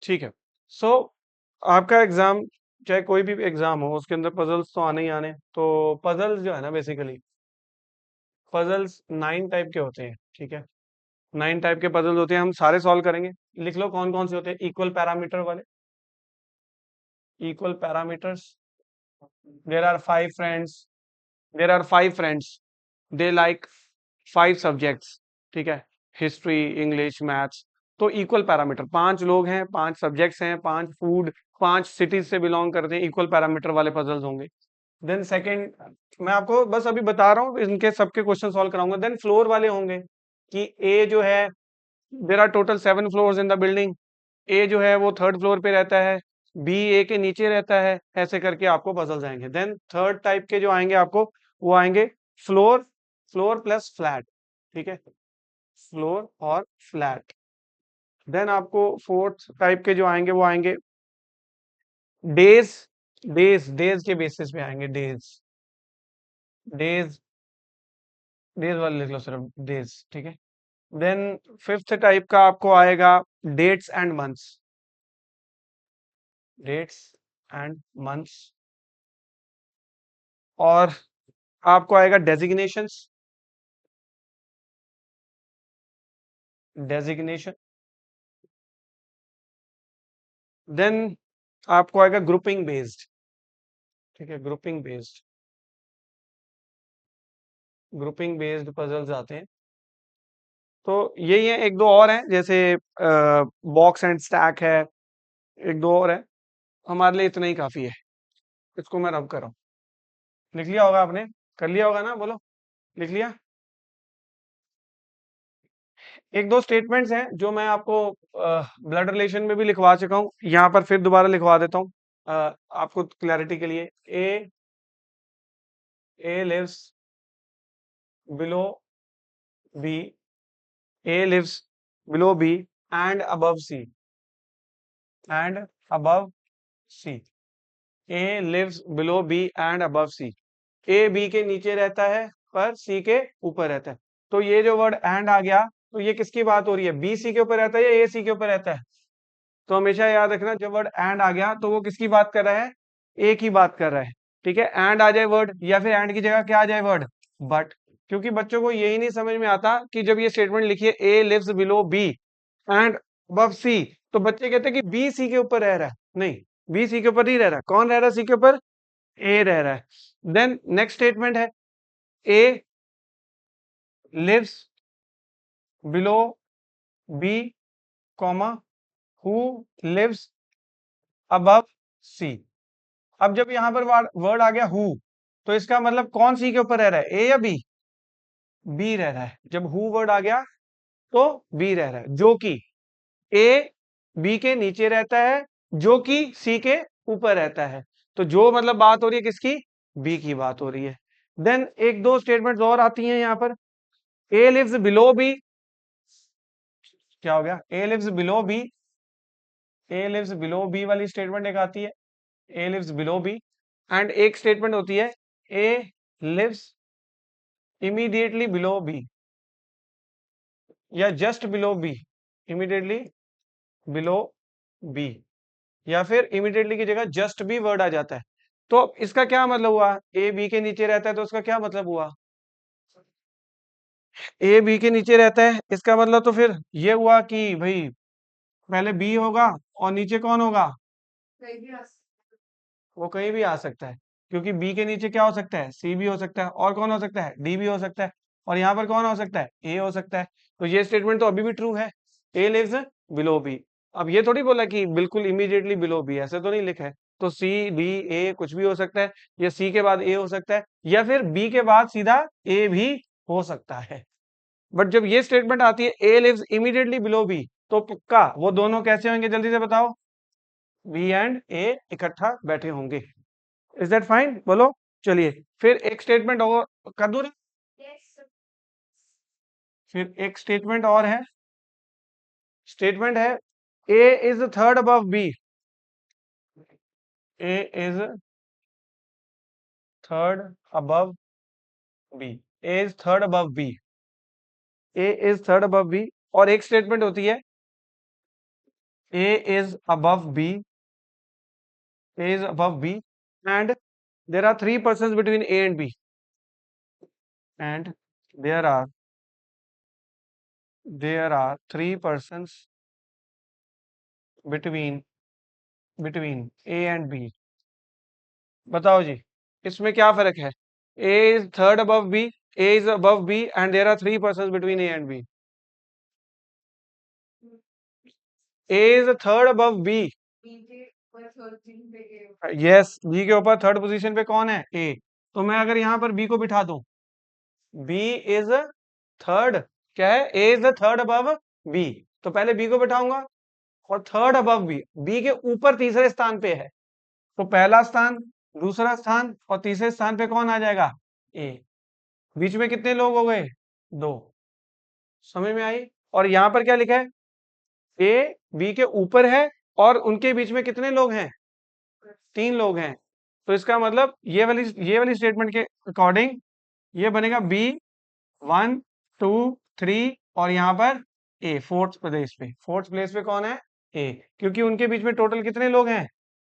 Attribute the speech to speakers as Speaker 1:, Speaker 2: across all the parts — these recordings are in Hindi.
Speaker 1: ठीक है। सो आपका एग्जाम, चाहे कोई भी एग्जाम हो, उसके अंदर पजल्स तो आने ही आने। तो पजल्स जो है ना, बेसिकली पजल्स 9 टाइप के होते हैं। ठीक है, 9 टाइप के पजल्स होते हैं, हम सारे सॉल्व करेंगे। लिख लो कौन कौन से होते हैं। इक्वल पैरामीटर वाले, equal parameters. There are 5 friends, there are 5 friends, they like 5 subjects. ठीक है, हिस्ट्री, इंग्लिश, मैथ्स। तो इक्वल पैरामीटर, 5 लोग हैं, 5 सब्जेक्ट्स हैं, 5 फूड, 5 सिटीज से बिलोंग करते हैं, इक्वल पैरामीटर वाले पजल्स होंगे। देन सेकंड, मैं आपको बस अभी बता रहा हूँ, इनके सबके क्वेश्चन सॉल्व कराऊंगा। देन फ्लोर वाले होंगे कि ए जो है, there are total 7 floors in the building. A जो है वो 3rd फ्लोर पे रहता है, बी ए के नीचे रहता है, ऐसे करके आपको पजल्स आएंगे। देन थर्ड टाइप के जो आएंगे आपको, वो आएंगे फ्लोर, फ्लोर प्लस फ्लैट। ठीक है, फ्लोर और फ्लैट। देन आपको फोर्थ टाइप के जो आएंगे, वो आएंगे डेज, डेज डेज के बेसिस पे आएंगे। डेज, डेज, डेज वाले लिख लो सिर्फ, डेज। ठीक है। देन फिफ्थ टाइप का आपको आएगा dates and months, dates and months. और आपको आएगा डेजिग्नेशंस, डेजिग्नेशन। देन आपको आएगा ग्रुपिंग बेस्ड। ठीक है, grouping based, grouping based puzzles आते हैं। तो यही है, एक दो और हैं, जैसे बॉक्स एंड स्टैक है, एक दो और है। हमारे लिए इतना ही काफी है। इसको मैं रब कर रहा हूँ। लिख लिया होगा आपने, कर लिया होगा ना, बोलो। लिख लिया। एक दो स्टेटमेंट्स हैं जो मैं आपको ब्लड रिलेशन में भी लिखवा चुका हूँ, यहाँ पर फिर दोबारा लिखवा देता हूँ आपको क्लैरिटी के लिए। A lives below B, A lives below B and above C, and above C. A lives below B and above C. A B के नीचे रहता है, पर सी के ऊपर रहता है। तो ये जो वर्ड एंड आ गया, तो ये किसकी बात हो रही है? बी सी के ऊपर रहता है या ए सी के ऊपर रहता है? तो हमेशा याद रखना, जब वर्ड एंड आ गया तो वो किसकी बात कर रहा है? ए की बात कर रहा है। ठीक है, एंड आ जाए वर्ड, या फिर एंड की जगह क्या आ जाए वर्ड? बट। क्योंकि बच्चों को यही नहीं समझ में आता कि जब ये स्टेटमेंट लिखिए A lives below B and above C, तो बच्चे कहते हैं कि बी सी के ऊपर रह रहा है। नहीं, बी सी के ऊपर नहीं रह रहा। कौन रह रहा है सी के ऊपर? ए रह रहा है। देन नेक्स्ट स्टेटमेंट है, A lives below B, comma, who lives above C. अब जब यहां पर वर्ड आ गया हु, तो इसका मतलब कौन सी के ऊपर रह रहा है? ए या बी? बी रह रहा है। जब हु वर्ड आ गया तो बी रह रहा है, जो कि ए बी के नीचे रहता है, जो कि सी के ऊपर रहता है। तो जो मतलब बात हो रही है किसकी? बी की बात हो रही है। देन एक दो स्टेटमेंट्स और आती हैं यहाँ पर। ए लिव्स बिलो बी, क्या हो गया? A lives below B, A lives below B वाली स्टेटमेंट एक आती है, A lives below B. And एक स्टेटमेंट होती है, A lives immediately below B, या just below B, immediately below B, या फिर इमीडिएटली की जगह जस्ट बी वर्ड आ जाता है। तो इसका क्या मतलब हुआ? ए बी के नीचे रहता है, तो उसका क्या मतलब हुआ? ए बी के नीचे रहता है, इसका मतलब तो फिर ये हुआ कि भाई पहले बी होगा और नीचे कौन होगा? वो कहीं भी आ सकता है, क्योंकि बी के नीचे क्या हो सकता है? सी भी हो सकता है, और कौन हो सकता है? डी भी हो सकता है, और यहाँ पर कौन हो सकता है? ए हो सकता है। तो ये स्टेटमेंट तो अभी भी ट्रू है, ए लिव्स बिलो बी। अब ये थोड़ी बोला कि बिल्कुल इमीडिएटली बिलो बी, ऐसे तो नहीं लिखा है। तो सी डी ए कुछ भी हो सकता है, या सी के बाद ए हो सकता है, या फिर बी के बाद सीधा ए भी हो सकता है। बट जब ये स्टेटमेंट आती है A lives immediately below B, तो पक्का वो दोनों कैसे होंगे? जल्दी से बताओ। बी एंड ए इकट्ठा बैठे होंगे। Is that fine? बोलो। चलिए, फिर एक स्टेटमेंट और कर दूं ना? फिर एक स्टेटमेंट और है, स्टेटमेंट है A is third above B, A is third above B, A is third above B, A is third above B. और एक स्टेटमेंट होती है A is above B, A is above B, and there are three persons between A and B, and there are three persons between A and B. बताओ जी, इसमें क्या फर्क है? A is third above B, A is above B, and there are three persons between A and B. A is third above B. Yes, B के ऊपर थर्ड पोजीशन पे कौन है? A. तो मैं अगर यहाँ पर B को बिठा दूं, B इज थर्ड, क्या है? A is the third above B, तो पहले B को बिठाऊंगा और थर्ड अबव B के ऊपर तीसरे स्थान पे है, तो पहला स्थान, दूसरा स्थान और तीसरे स्थान पे कौन आ जाएगा? A. बीच में कितने लोग हो गए? दो। समझ में आई? और यहां पर क्या लिखा है? A B के ऊपर है और उनके बीच में कितने लोग हैं? तीन लोग हैं। तो इसका मतलब ये वाली स्टेटमेंट के अकॉर्डिंग ये बनेगा B 1 2 3 और यहाँ पर A फोर्थ प्लेस पे कौन है? A, क्योंकि उनके बीच में टोटल कितने लोग हैं?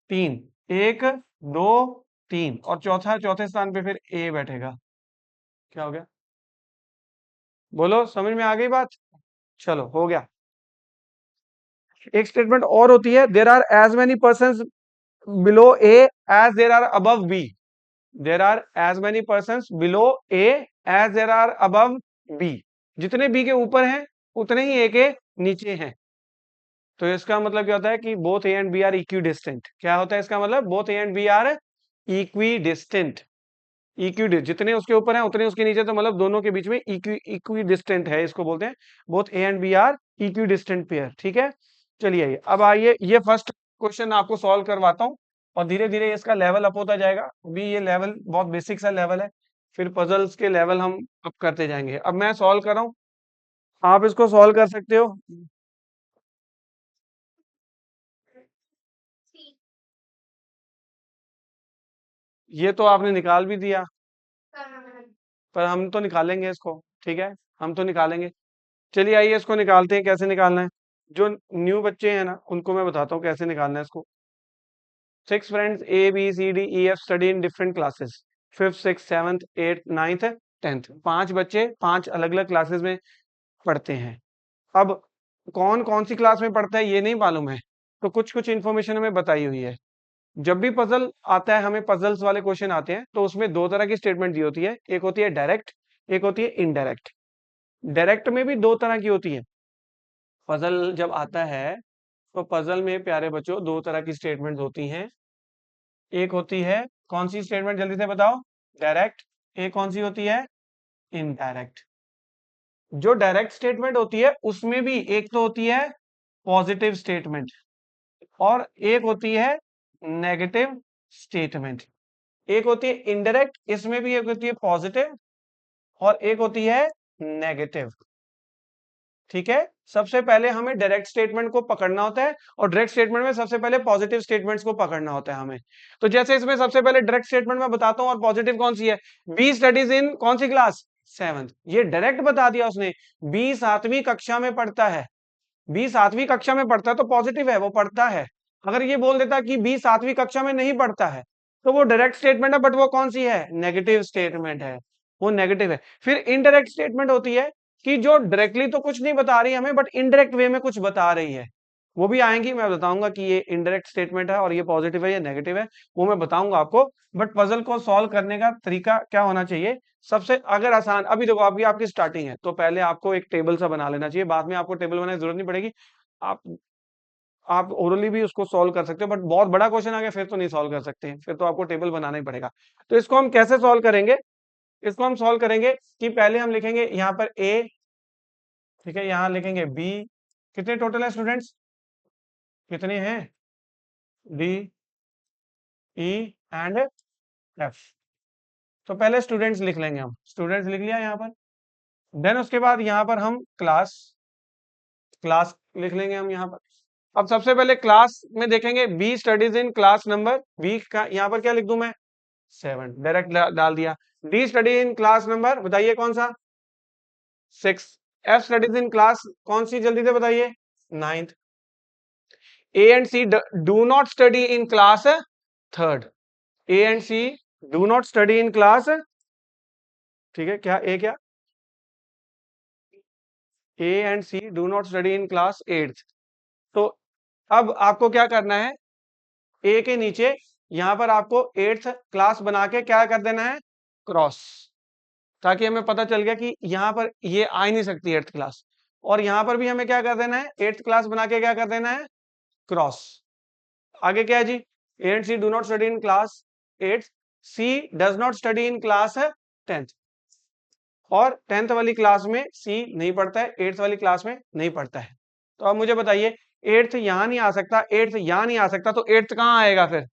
Speaker 1: तीन। एक, दो, तीन, और चौथे स्थान पे फिर A बैठेगा। क्या हो गया? बोलो, समझ में आ गई बात? चलो, हो गया। एक स्टेटमेंट और होती है, there are as many person below A as there are above B. There are as many person below A as there are above B. जितने बी के ऊपर हैं उतने ही ए के नीचे हैं। तो इसका मतलब क्या होता है कि both A and B are equidistant. क्या होता है इसका मतलब? Both A and B are equidistant. Equi, जितने उसके ऊपर हैं उतने उसके नीचे, तो मतलब दोनों के बीच में इक्वी डिस्टेंट है, इसको बोलते हैं both A and B are equidistant pair. ठीक है, चलिए अब आइए, ये फर्स्ट क्वेश्चन आपको सॉल्व करवाता हूँ और धीरे धीरे इसका लेवल अप होता जाएगा। अभी ये लेवल बहुत बेसिक सा लेवल है, फिर पजल्स के लेवल हम अप करते जाएंगे। अब मैं सॉल्व कर रहा हूँ, आप इसको सॉल्व कर सकते हो। ये तो आपने निकाल भी दिया, पर हम तो निकालेंगे इसको। ठीक है, हम तो निकालेंगे। चलिए आइए इसको निकालते हैं, कैसे निकालना है। जो न्यू बच्चे हैं ना, उनको मैं बताता हूँ कैसे निकालना है इसको। 6 friends A, B, C, D, E, F study in different classes. 5th, 6th, 7th, 8th, 9th, 10th. 5 बच्चे 5 अलग अलग क्लासेस में पढ़ते हैं। अब कौन कौन सी क्लास में पढ़ता है ये नहीं मालूम है, तो कुछ कुछ इन्फॉर्मेशन हमें बताई हुई है। जब भी पजल आता है, हमें पजल्स वाले क्वेश्चन आते हैं, तो उसमें दो तरह की स्टेटमेंट दी होती है, एक होती है डायरेक्ट, एक होती है इनडायरेक्ट। डायरेक्ट में भी दो तरह की होती है। पजल जब आता है तो पजल में प्यारे बच्चों दो तरह की स्टेटमेंट होती हैं। एक होती है, कौन सी स्टेटमेंट जल्दी से बताओ? डायरेक्ट। एक कौन सी होती है? इनडायरेक्ट। जो डायरेक्ट स्टेटमेंट होती है उसमें भी एक तो होती है पॉजिटिव स्टेटमेंट और एक होती है नेगेटिव स्टेटमेंट। एक होती है इनडायरेक्ट, इसमें भी एक होती है पॉजिटिव और एक होती है नेगेटिव। ठीक है, सबसे पहले हमें डायरेक्ट स्टेटमेंट को पकड़ना होता है और डायरेक्ट स्टेटमेंट में सबसे पहले पॉजिटिव स्टेटमेंट्स को पकड़ना होता है हमें। तो जैसे इसमें सबसे पहले डायरेक्ट स्टेटमेंट में बताता हूं, और पॉजिटिव कौन सी है? बी स्टडीज इन कौन सी क्लास? 7th। ये डायरेक्ट बता दिया उसने, बी 7वीं कक्षा में पढ़ता है। बी 7वीं कक्षा में पढ़ता है तो पॉजिटिव है, वो पढ़ता है। अगर ये बोल देता कि बी 7वीं कक्षा में नहीं पढ़ता है, तो वो डायरेक्ट स्टेटमेंट है, बट वो कौन सी है? नेगेटिव स्टेटमेंट है, वो नेगेटिव है। फिर इनडायरेक्ट स्टेटमेंट होती है कि जो डायरेक्टली तो कुछ नहीं बता रही हमें, बट इनडायरेक्ट वे में कुछ बता रही है। वो भी आएंगी, मैं बताऊंगा कि ये इनडायरेक्ट स्टेटमेंट है और ये पॉजिटिव है या नेगेटिव है, वो मैं बताऊंगा आपको। बट पजल को सॉल्व करने का तरीका क्या होना चाहिए? सबसे अगर आसान, अभी देखो अभी आपकी स्टार्टिंग है, तो पहले आपको एक टेबल सा बना लेना चाहिए, बाद में आपको टेबल बनाने की जरूरत नहीं पड़ेगी। आप आप ओरली भी उसको सॉल्व कर सकते हो, बट बहुत बड़ा क्वेश्चन आ गया फिर तो नहीं सॉल्व कर सकते हैं, फिर तो आपको टेबल बनाना ही पड़ेगा। तो इसको हम कैसे सॉल्व करेंगे? इसको हम सॉल्व करेंगे कि पहले हम लिखेंगे यहाँ पर ए, ठीक है, यहाँ लिखेंगे बी। कितने टोटल है स्टूडेंट्स? कितने हैं? D, E and F. तो पहले स्टूडेंट्स लिख लेंगे, हम स्टूडेंट्स लिख लिया यहाँ पर। देन उसके बाद यहाँ पर हम क्लास क्लास लिख लेंगे हम यहाँ पर। अब सबसे पहले क्लास में देखेंगे, B studies in class number, B का यहाँ पर क्या लिख दूं मैं? 7, डायरेक्ट डाल दिया। D study in class number, बताइए कौन सा? 6। एफ स्टडीज इन क्लास कौन सी, जल्दी से बताइए? 9th। A and C do not study in class third. A and C do not study in class, ठीक है, क्या ए, क्या A and C do not study in class eighth. तो अब आपको क्या करना है, ए के नीचे यहां पर आपको एट्थ क्लास बना के क्या कर देना है, क्रॉस, ताकि हमें पता चल गया कि यहां पर ये आ ही नहीं सकती एट्थ क्लास। और यहां पर भी हमें क्या कर देना है, एट्थ क्लास बना के क्या कर देना है, क्रॉस। आगे क्या है जी, A and C do not study in class eighth, C does not study in class tenth. और टेंथ वाली क्लास में सी नहीं पढ़ता है, एट्थ वाली क्लास में नहीं पढ़ता है। तो अब मुझे बताइए, एट्थ यहां नहीं आ सकता, एट्थ यहां नहीं आ सकता, तो एट्थ कहाँ आएगा फिर,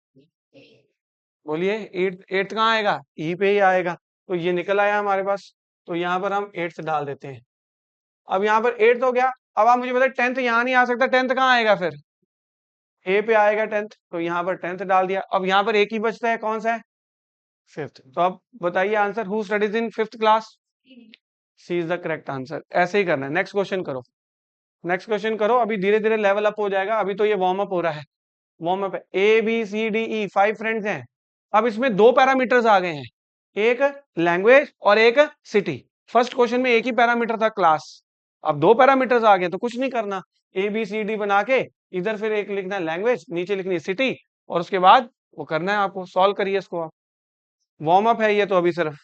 Speaker 1: बोलिए, एट्थ एट्थ कहाँ आएगा, ई पे ही आएगा। तो ये निकल आया हमारे पास, तो यहाँ पर हम एट्थ डाल देते हैं। अब यहाँ पर एट्थ हो गया। अब आप मुझे बताइए, टेंथ यहाँ नहीं आ सकता, टेंथ कहाँ आएगा फिर, ए पे आएगा टेंथ, तो यहाँ पर टेंथ डाल दिया। अब यहाँ पर एक ही बचता है, कौन सा है, फिफ्थ। तो अब बताइए answer, who studies in fifth class, C is the correct answer. ऐसे ही करना है। नेक्स्ट क्वेश्चन करो, नेक्स्ट क्वेश्चन करो। अभी धीरे धीरे लेवल अप हो जाएगा, अभी तो ये वार्म अप हो रहा है। वार्म अप है, A B C D E, five friends हैं। अब इसमें दो पैरामीटर्स आ गए हैं, एक लैंग्वेज और एक सिटी। फर्स्ट क्वेश्चन में एक ही पैरामीटर था, क्लास। अब दो पैरामीटर्स आ गए, तो कुछ नहीं करना, ए बी सी डी बना के इधर फिर एक लिखना है लैंग्वेज, नीचे लिखनी है सिटी, और उसके बाद वो करना है आपको, सॉल्व करिए इसको आप। वार्म अप है ये तो अभी सिर्फ,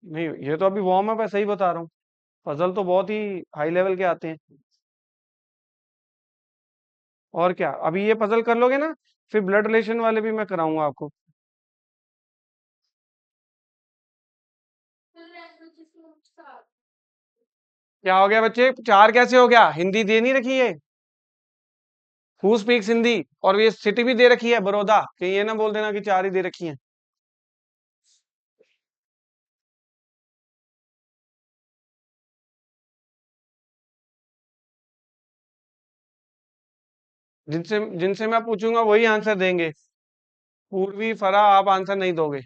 Speaker 1: नहीं ये तो अभी वार्म अप है, सही बता रहा हूँ। पजल तो बहुत ही हाई लेवल के आते हैं। और क्या, अभी ये पजल कर लोगे ना, फिर ब्लड रिलेशन वाले भी मैं कराऊंगा आपको। क्या हो गया बच्चे, चार कैसे हो गया, हिंदी दे नहीं रखी है, हु स्पीक्स हिंदी, और ये सिटी भी दे रखी है बड़ौदा, कहीं ये ना बोल देना कि चार ही दे रखी है। जिनसे जिनसे मैं पूछूंगा वही आंसर देंगे। पूर्वी फरा आप आंसर नहीं दोगे।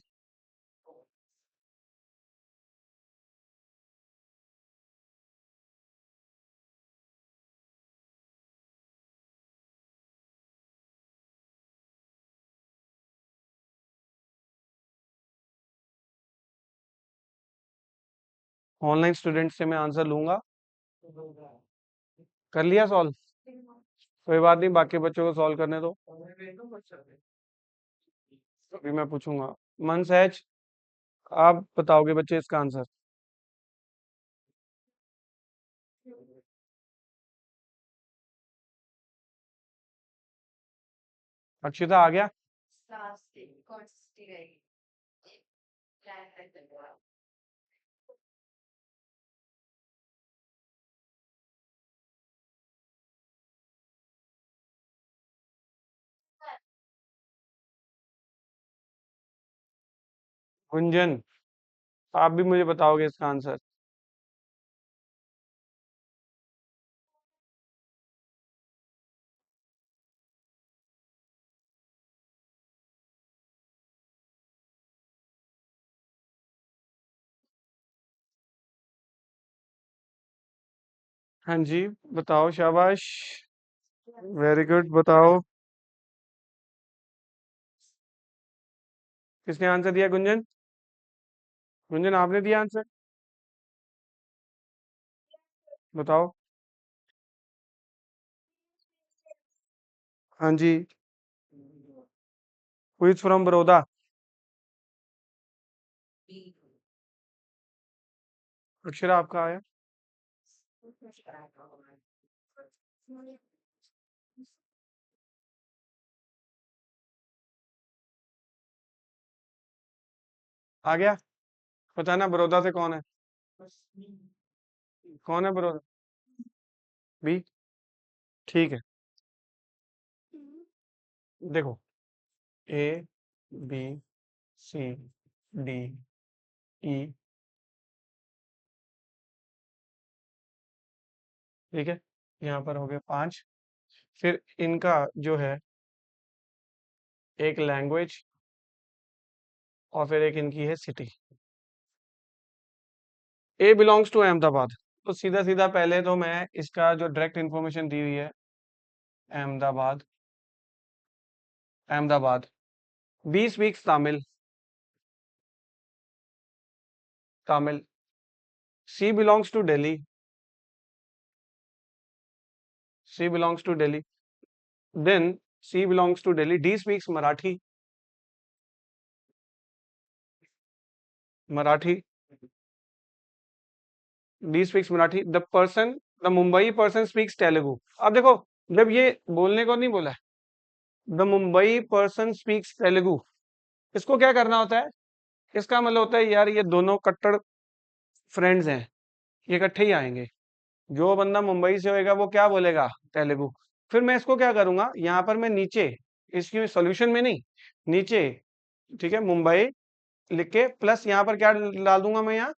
Speaker 1: ऑनलाइन स्टूडेंट से मैं आंसर लूंगा। कर लिया सॉल्व, कोई बात नहीं, बाकी बच्चों को सॉल्व करने दो, अभी मैं पूछूंगा। मन सहज, आप बताओगे बच्चे इसका आंसर। अक्षिता आ गया। गुंजन, आप भी मुझे बताओगे इसका आंसर। हाँ जी, बताओ, शाबाश, वेरी गुड, बताओ। किसने आंसर दिया, गुंजन, गुंजन आपने दिया आंसर, बताओ। हाँ जी, who is from Baroda. Akshara आपका आया। आ गया, बताना बड़ौदा से कौन है, कौन है बड़ौदा, बी, ठीक है। देखो, ए बी सी डी ई, ठीक है, यहाँ पर हो गए पांच। फिर इनका जो है, एक लैंग्वेज और फिर एक इनकी है city. A belongs to Ahmedabad, तो सीधा सीधा पहले तो मैं इसका जो डायरेक्ट इंफॉर्मेशन दी हुई है, Ahmedabad, Ahmedabad, 20 weeks Tamil, Tamil, C belongs to Delhi, C belongs to Delhi, then C belongs to Delhi, D speaks Marathi, Marathi, D speaks Marathi, the Mumbai person speaks Telugu. अब देखो, जब ये बोलने को नहीं बोला है, the Mumbai person speaks Telugu, इसको क्या करना होता है? इसका मतलब होता है यार ये दोनों कट्टर फ्रेंड्स हैं, ये इकट्ठे ही आएंगे। जो बंदा मुंबई से होएगा वो क्या बोलेगा? तेलुगु। फिर मैं इसको क्या करूंगा, यहाँ पर मैं नीचे, इसकी सॉल्यूशन में नहीं, नीचे, ठीक है, मुंबई लिख के प्लस यहाँ पर क्या डाल दूंगा मैं? यहाँ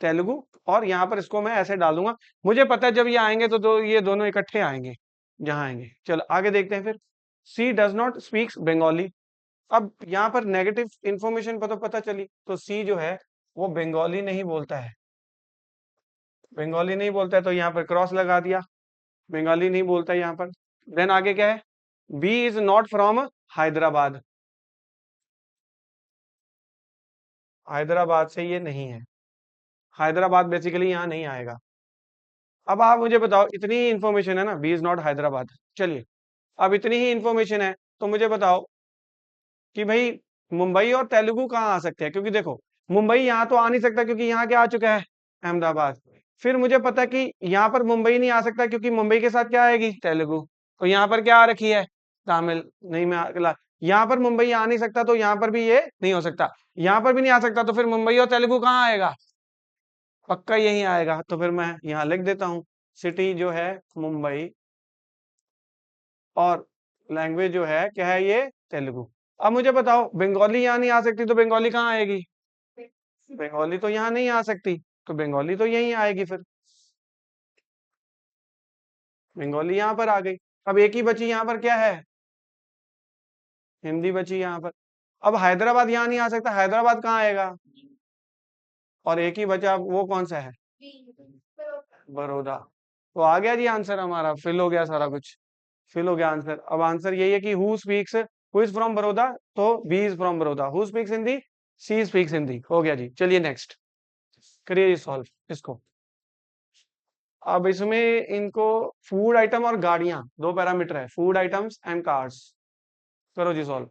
Speaker 1: तेलुगु। और यहाँ पर इसको मैं ऐसे डाल दूंगा। मुझे पता है जब ये आएंगे तो ये दोनों इकट्ठे आएंगे, जहां आएंगे। चलो आगे देखते हैं फिर। सी डज नॉट स्पीक्स बंगाली। अब यहाँ पर नेगेटिव इंफॉर्मेशन पता चली, तो सी जो है वो बंगाली नहीं बोलता है, बंगाली नहीं बोलता है, तो यहाँ पर क्रॉस लगा दिया, बंगाली नहीं बोलता है यहाँ पर। देन आगे क्या है? B is not from Hyderabad, Hyderabad से ये नहीं है, हैदराबाद बेसिकली यहाँ नहीं आएगा। अब आप मुझे बताओ, इतनी ही इंफॉर्मेशन है ना, बी इज नॉट हैदराबाद। चलिए, अब इतनी ही इंफॉर्मेशन है, तो मुझे बताओ कि भाई मुंबई और तेलुगु कहाँ आ सकते हैं? क्योंकि देखो, मुंबई यहाँ तो आ नहीं सकता क्योंकि यहाँ क्या आ चुका है? अहमदाबाद। फिर मुझे पता है कि यहाँ पर मुंबई नहीं आ सकता क्योंकि मुंबई के साथ क्या आएगी? तेलुगु। तो यहाँ पर क्या आ रखी है? तमिल। नहीं, मैं अगला, यहाँ पर मुंबई आ नहीं सकता तो यहाँ पर भी ये नहीं हो सकता, यहाँ पर भी नहीं आ सकता, तो फिर मुंबई और तेलुगु कहाँ आएगा? पक्का यही आएगा। तो फिर मैं यहाँ लिख देता हूँ, सिटी जो है मुंबई, और लैंग्वेज जो है क्या है? ये तेलुगु। अब मुझे बताओ, बंगाली यहाँ नहीं आ सकती तो बंगाली कहाँ आएगी? बंगाली तो यहाँ नहीं आ सकती, तो बंगाली तो यहीं आएगी फिर, बंगाली यहाँ पर आ गई। अब एक ही बची यहाँ पर, क्या है? हिंदी बची यहाँ पर। अब हैदराबाद यहाँ नहीं आ सकता, हैदराबाद कहाँ आएगा? और एक ही बचा, वो कौन सा है? बड़ौदा। तो आ गया जी आंसर हमारा, फिल हो गया सारा कुछ, फिल हो गया आंसर। अब आंसर यही है कि who speaks, who is from Baroda, तो B is from Baroda. Who speaks Hindi? C speaks Hindi. हो गया जी। चलिए नेक्स्ट करिए सॉल्व इसको। अब इसमें इनको फूड आइटम और गाड़ियां, दो पैरामीटर है, फूड आइटम्स एंड कार्स। करो जी सॉल्व।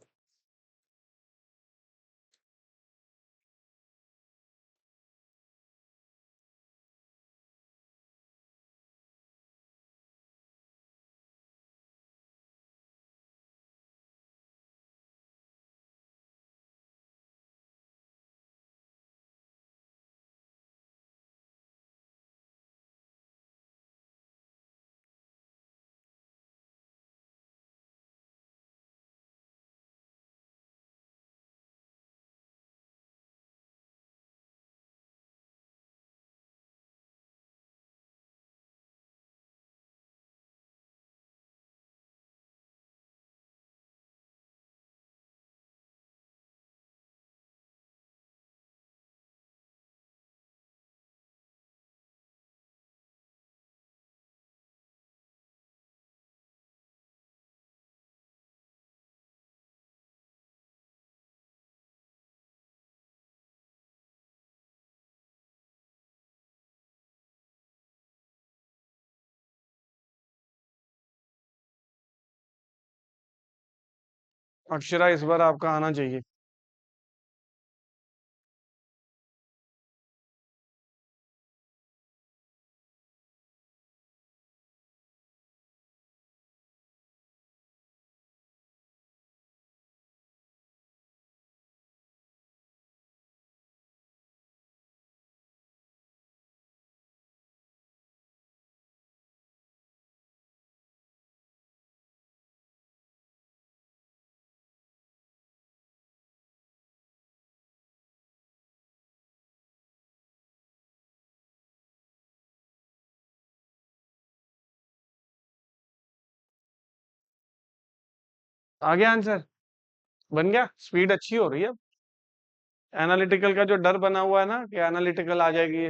Speaker 1: अक्षरा इस बार आपका आना चाहिए। आ गया आंसर, बन गया। स्पीड अच्छी हो रही है। एनालिटिकल का जो डर बना हुआ है ना कि एनालिटिकल आ जाएगी,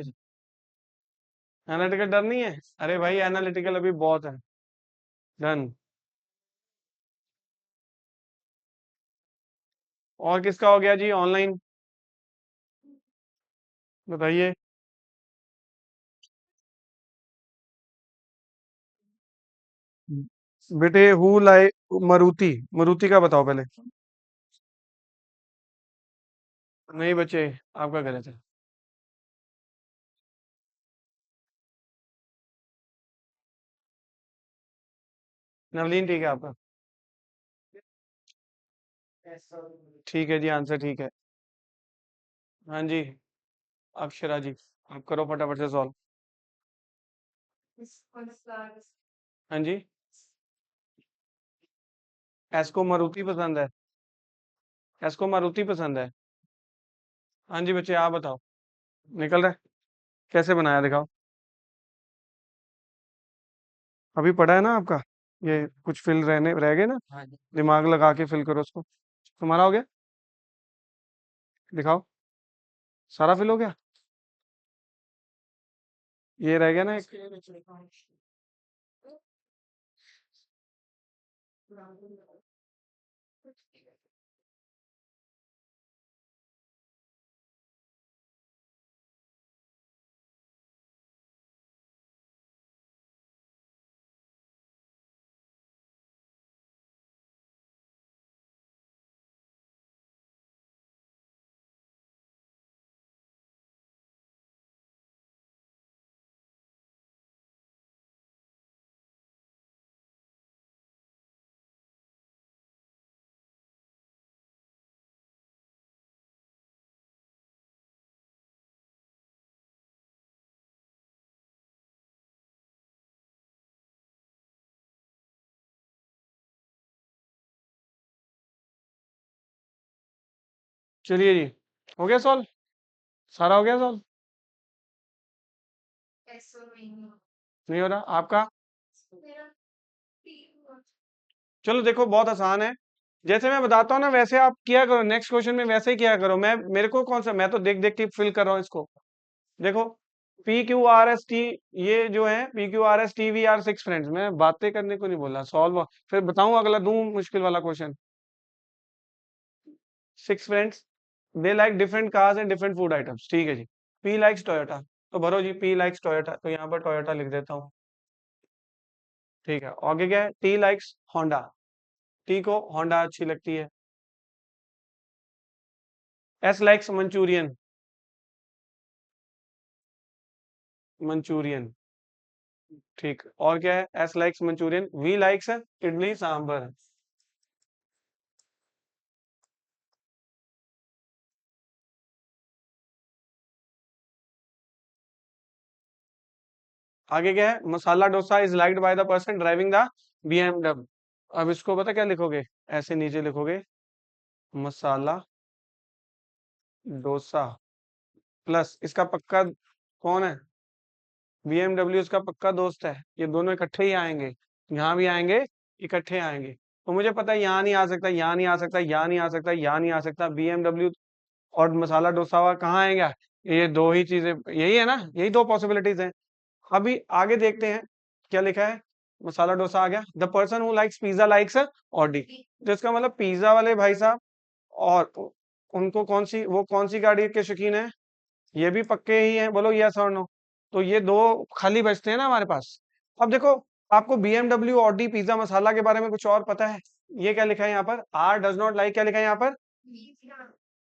Speaker 1: एनालिटिकल डन नहीं है? अरे भाई एनालिटिकल अभी बहुत है। डन। और किसका हो गया जी ऑनलाइन? बताइए। बेटे हु लाई मरुति, मरुति का बताओ पहले। नहीं बच्चे, आपका गलत है। नवलीन ठीक है आपका। ठीक है जी, आंसर ठीक है। हाँ जी। अक्षरा जी, आप करो फटाफट से सॉल्व। हाँ जी। एस को मारुति पसंद है? एस को मारुति पसंद है? हाँ जी बच्चे, आप बताओ। निकल रहा है? कैसे बनाया दिखाओ। अभी पढ़ा है ना आपका? ये कुछ फिल रहने रह गए ना? हाँ जी। दिमाग लगा के फिल करो उसको। तुम्हारा हो गया? दिखाओ। सारा फिल हो गया? ये रह गया ना एक। चलिए जी, हो गया सॉल्व? सारा हो गया सॉल्व? नहीं हो रहा आपका? चलो देखो, बहुत आसान है। जैसे मैं बताता हूँ ना वैसे आप किया करो, नेक्स्ट क्वेश्चन में वैसे ही किया करो। मैं मेरे को कौन सा, मैं तो देख देख के फिल कर रहा हूँ इसको। देखो, P Q R S T, ये जो है P Q R S T we are six friends, मैं बातें करने को नहीं बोला, सॉल्व। फिर बताऊं अगला, दूं मुश्किल वाला question. Six friends, they like different cars and different food items, ठीक है जी। पी लाइक्स टोयोटा, तो भरो जी पी लाइक्स टोयोटा, तो यहाँ पर टोयोटा लिख देता हूँ। ठीक है, आगे क्या है? टी लाइक्स होंडा, टी को होंडा अच्छी लगती है। एस लाइक्स मंचूरियन, मंचूरियन, ठीक। और क्या है? S likes Manchurian. V likes idli sambar. आगे क्या है? Masala dosa is liked by the person driving the BMW. अब इसको पता क्या लिखोगे? ऐसे नीचे लिखोगे, मसाला डोसा प्लस इसका पक्का कौन है? बीएमडब्ल्यू इसका पक्का दोस्त है। ये दोनों इकट्ठे ही आएंगे, यहाँ भी आएंगे, इकट्ठे आएंगे। तो मुझे पता है यहाँ नहीं आ सकता, यहाँ नहीं आ सकता, यहाँ नहीं आ सकता, यहाँ नहीं आ सकता। बीएमडब्ल्यू और मसाला डोसा हुआ कहाँ आएगा? ये दो ही चीजें, यही है ना, यही दो पॉसिबिलिटीज हैं। अभी आगे देखते हैं क्या लिखा है। मसाला डोसा आ गया। The person who likes pizza likes Audi, तो इसका मतलब पिज्जा वाले भाई साहब, और उनको कौन सी, वो कौन सी गाड़ी के शौकीन है? ये भी पक्के ही हैं, बोलो यस और नो। तो ये दो खाली बचते हैं ना हमारे पास। अब देखो, आपको बीएमडब्ल्यू ऑडी पिज्जा मसाला के बारे में कुछ और पता है? ये क्या लिखा है यहाँ पर? आर डज नॉट लाइक, क्या लिखा है यहाँ पर?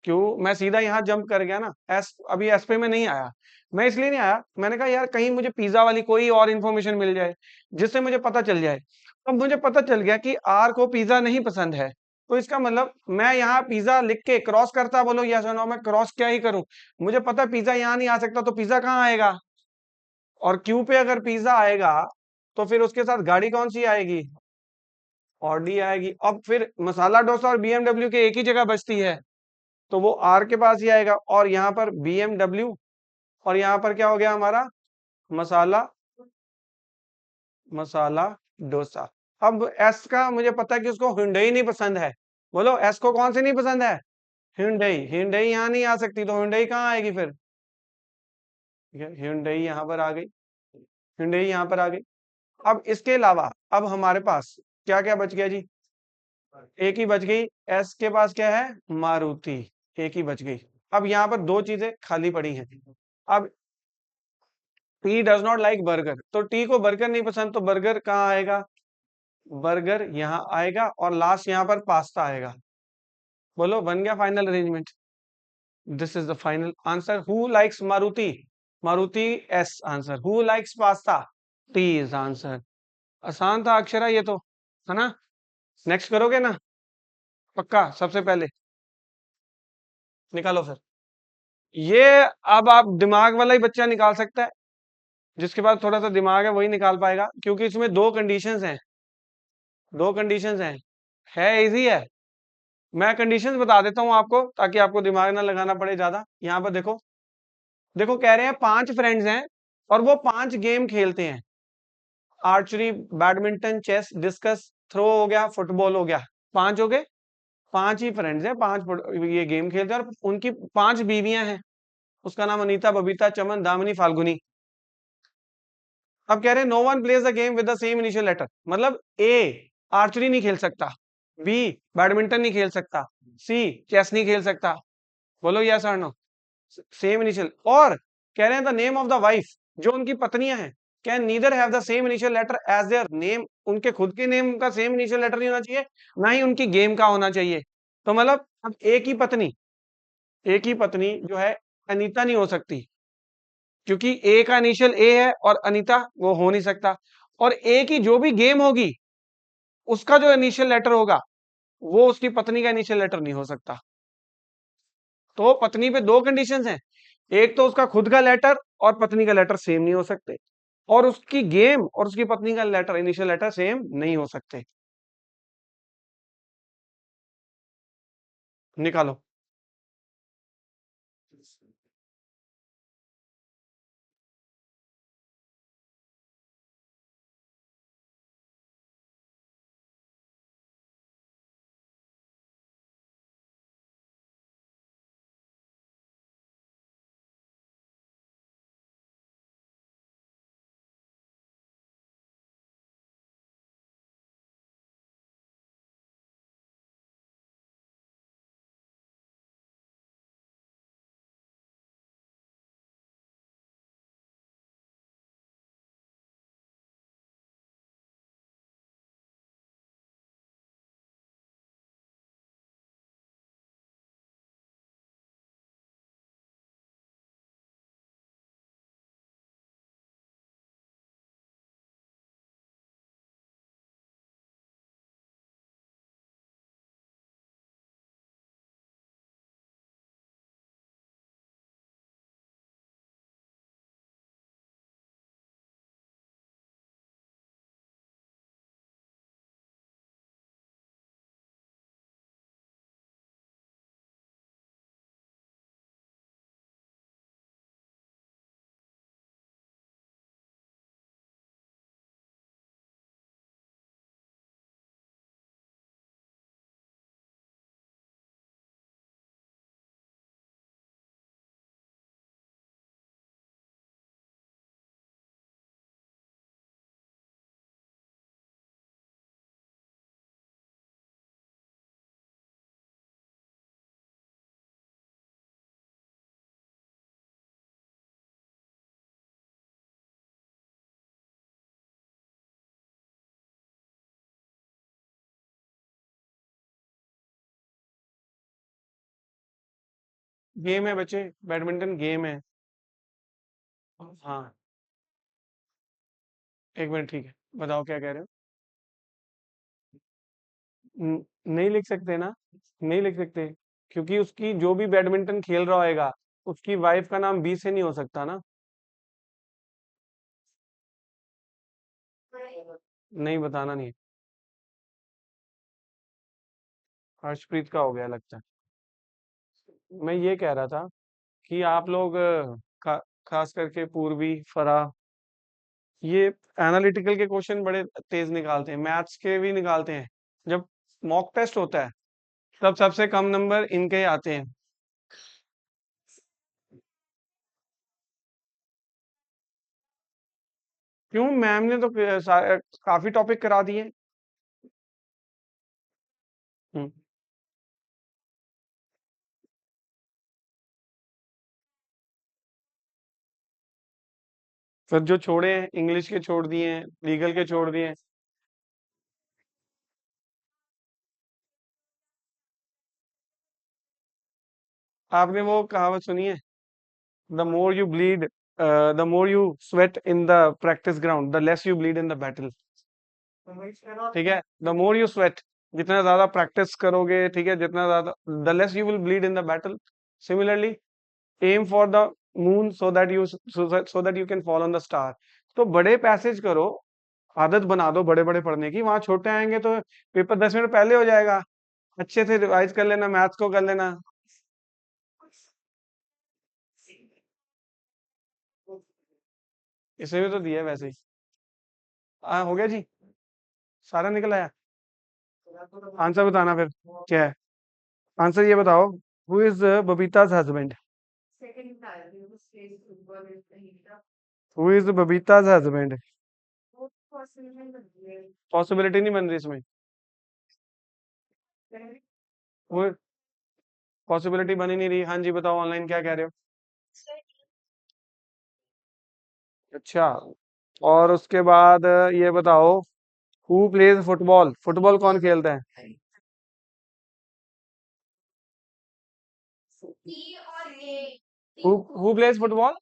Speaker 1: क्यों? मैं सीधा यहाँ जंप कर गया ना, एस अभी एस पे में नहीं आया। मैं इसलिए नहीं आया, मैंने कहा यार कहीं मुझे पिज्जा वाली कोई और इन्फॉर्मेशन मिल जाए जिससे मुझे पता चल जाए। अब मुझे पता चल गया कि आर को पिज्जा नहीं पसंद है। तो इसका मतलब मैं यहाँ पिज्जा लिख के क्रॉस करता, बोलो यस और नो, मैं क्रॉस क्या ही करूं। मुझे पता है पिज्जा यहाँ नहीं आ सकता, तो पिज्जा कहाँ आएगा? और क्यू पे अगर पिज्जा आएगा तो फिर उसके साथ गाड़ी कौन सी आएगी? ऑडी आएगी। अब फिर मसाला डोसा और बीएमडब्ल्यू के एक ही जगह बचती है, तो वो आर के पास ही आएगा। और यहाँ पर बीएमडब्ल्यू, और यहाँ पर क्या हो गया हमारा? मसाला, मसाला डोसा। अब एस का मुझे पता है कि उसको हुंडई नहीं पसंद है। बोलो एस को कौन सी नहीं पसंद है? हुंडई। हुंडई यहाँ नहीं आ सकती, तो हुंडई कहाँ आएगी फिर? ठीक है, हुंडई यहाँ पर आ गई। हिंडई यहाँ पर आ गई। अब इसके अलावा अब हमारे पास क्या क्या बच गया जी? एक ही बच गई। एस के पास क्या है? मारुति। एक ही बच गई। अब यहाँ पर दो चीजें खाली पड़ी हैं। अब T does not like burger, तो टी को बर्गर नहीं पसंद, तो बर्गर कहाँ आएगा? बर्गर यहाँ आएगा और लास्ट यहाँ पर पास्ता आएगा। बोलो बन गया final arrangement? This is the final answer. Who likes Maruti? Maruti S answer. Who likes pasta? T is answer. आसान था अक्षरा ये तो, है ना? नेक्स्ट करोगे ना? पक्का सबसे पहले निकालो फिर। ये अब आप दिमाग वाला ही बच्चा निकाल सकता है, जिसके पास थोड़ा सा दिमाग है वही निकाल पाएगा, क्योंकि इसमें दो कंडीशंस हैं। दो कंडीशंस हैं। है इजी है। मैं कंडीशंस बता देता हूं आपको, ताकि आपको दिमाग ना लगाना पड़े ज्यादा। यहां पर देखो, देखो कह रहे हैं 5 फ्रेंड्स हैं और वो 5 गेम खेलते हैं। Archery, badminton, chess, discus throw हो गया, फुटबॉल हो गया। 5 हो गए। 5 ही फ्रेंड्स हैं, 5 ये गेम खेलते हैं और उनकी 5 बीवियां हैं। उसका नाम अनीता, बबीता, चमन, दामिनी, फाल्गुनी। अब कह रहे हैं no one plays the game with the same initial letter. मतलब ए आर्चरी नहीं खेल सकता, बी बैडमिंटन नहीं खेल सकता, सी चेस नहीं खेल सकता। बोलो यस और नो। Same initial. और कह रहे हैं the name of the wife, जो उनकी पत्नियां हैं, can neither have the same initial letter as their name. उनके खुद के नेम का सेम इनिशियल लेटर नहीं होना चाहिए, ना ही उनकी गेम का होना चाहिए। तो मतलब अब एक ही पत्नी जो है अनीता नहीं हो सकती, क्योंकि ए का इनिशियल ए है और अनीता वो हो नहीं सकता। और ए की जो भी गेम होगी उसका जो इनिशियल लेटर होगा वो उसकी पत्नी का इनिशियल लेटर नहीं हो सकता। तो पत्नी पे दो कंडीशंस हैं। एक तो उसका खुद का लेटर और पत्नी का लेटर सेम नहीं हो सकते, और उसकी गेम और उसकी पत्नी का लेटर इनिशियल लेटर सेम नहीं हो सकते। निकालो। गेम है बच्चे, बैडमिंटन गेम है। हाँ, एक मिनट, ठीक है, बताओ क्या कह रहे हो? नहीं लिख सकते ना? नहीं लिख सकते, क्योंकि उसकी जो भी बैडमिंटन खेल रहा होएगा उसकी वाइफ का नाम बी से नहीं हो सकता ना। नहीं, बताना नहीं। हर्षप्रीत का हो गया लगता है। मैं ये कह रहा था कि आप लोग खास करके पूर्वी, फराह, ये एनालिटिकल के क्वेश्चन बड़े तेज निकालते हैं, मैथ्स के भी निकालते हैं। जब मॉक टेस्ट होता है तब सबसे कम नंबर इनके आते हैं। क्यों, मैम ने तो काफी टॉपिक करा दिए। हम्म, फिर जो छोड़े हैं, इंग्लिश के छोड़ दिए हैं, लीगल के छोड़ दिए हैं। आपने वो कहावत सुनी है, the more you bleed, the more you sweat in the practice ground, the less you bleed in the battle. ठीक है, द मोर यू स्वेट, जितना ज्यादा प्रैक्टिस करोगे, ठीक है, जितना ज्यादा, the less you will bleed in the battle. Similarly, aim for the moon so that you can follow on the star. तो बड़े पैसेज करो, आदत बना दो बड़े बड़े पढ़ने की, वहां छोटे आएंगे तो पेपर 10 मिनट पहले हो जाएगा। अच्छे से रिवाइज कर लेना, मैथ्स को कर लेना। इसे भी तो दिया है वैसे ही। हो गया जी, सारा निकल आया। आंसर बताना फिर क्या है। आंसर ये बताओ, who is Babita's husband? Who is Babita's husband? Possibility नहीं बन रही इसमें। वो पॉसिबिलिटी बन ही नहीं रही। हाँ जी, बताओ ऑनलाइन क्या कह रहे हो। अच्छा, और उसके बाद ये बताओ, हु प्लेज फुटबॉल? फुटबॉल कौन खेलता है? Who plays football?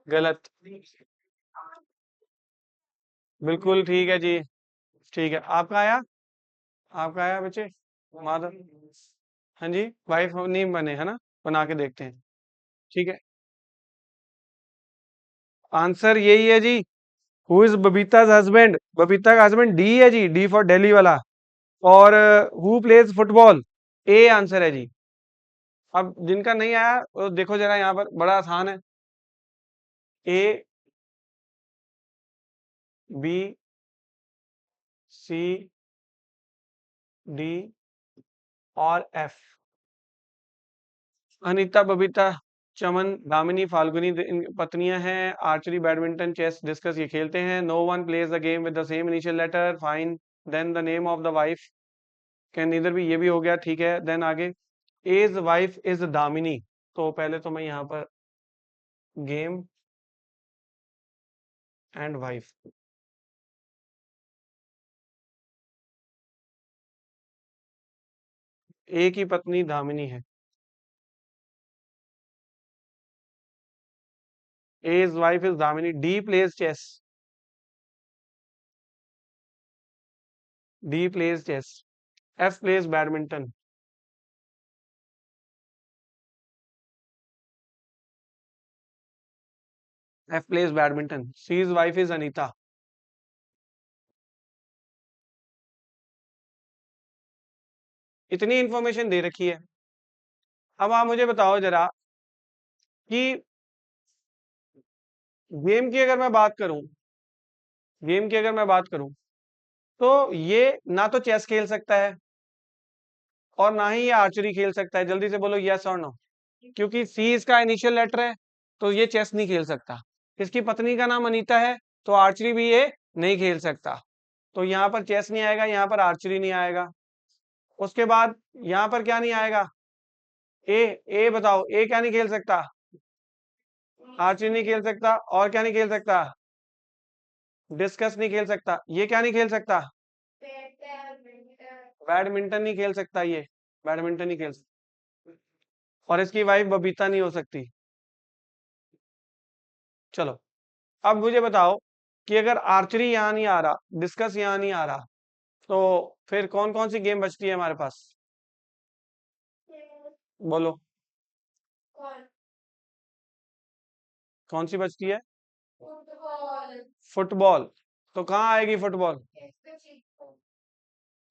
Speaker 1: गलत। बिल्कुल ठीक है जी। ठीक है, आपका आया। आपका आया बच्चे। माधव। हाँ जी, वाइफ नहीं बने है ना, बना के देखते हैं। ठीक है, आंसर यही है जी। Who is Babita's husband? Babita का हस्बैंड डी है जी, डी फॉर दिल्ली वाला। और who plays football, A answer है जी। अब जिनका नहीं आया वो देखो जरा, यहाँ पर बड़ा आसान है। ए, बी, सी, डी और एफ। अनीता, बबीता, चमन, दामिनी, फाल्गुनी इनकी पत्नियां हैं। आर्चरी, बैडमिंटन, चेस, डिस्कस ये खेलते हैं। No one plays the game with the same initial letter, fine. Then the name of the wife can neither भी, ये भी हो गया। ठीक है, देन आगे, एज वाइफ इज दामिनी। तो पहले तो मैं यहाँ पर गेम एंड वाइफ, ए की पत्नी दामिनी है। As wife is Damini. D plays chess, D plays chess. F plays badminton, F plays badminton. C is wife is Anita. इतनी इंफॉर्मेशन दे रखी है। अब आप मुझे बताओ जरा कि गेम की अगर मैं बात करूं, गेम की अगर मैं बात करूं, तो ये ना तो चेस खेल सकता है और ना ही ये आर्चरी खेल सकता है। जल्दी से बोलो यस और नो। क्योंकि सी इसका इनिशियल लेटर है, तो ये चेस नहीं खेल सकता। इसकी पत्नी का नाम अनीता है, तो आर्चरी भी ये नहीं खेल सकता। तो यहाँ पर चेस नहीं आएगा, यहाँ पर आर्चरी नहीं आएगा। उसके बाद यहाँ पर क्या नहीं आएगा? ए, ए बताओ, ए क्या नहीं खेल सकता? आर्चरी नहीं खेल सकता, और क्या नहीं खेल सकता? डिस्कस नहीं खेल सकता। ये क्या नहीं खेल सकता? बैडमिंटन नहीं खेल सकता ये, बैडमिंटन नहीं खेल सकता। और इसकी वाइफ बबीता नहीं हो सकती। चलो, अब मुझे बताओ कि अगर आर्चरी यहाँ नहीं आ रहा, डिस्कस यहाँ नहीं आ रहा, तो फिर कौन कौन सी गेम बचती है हमारे पास? बोलो, कौन सी बचती है? फुटबॉल। तो कहाँ आएगी फुटबॉल?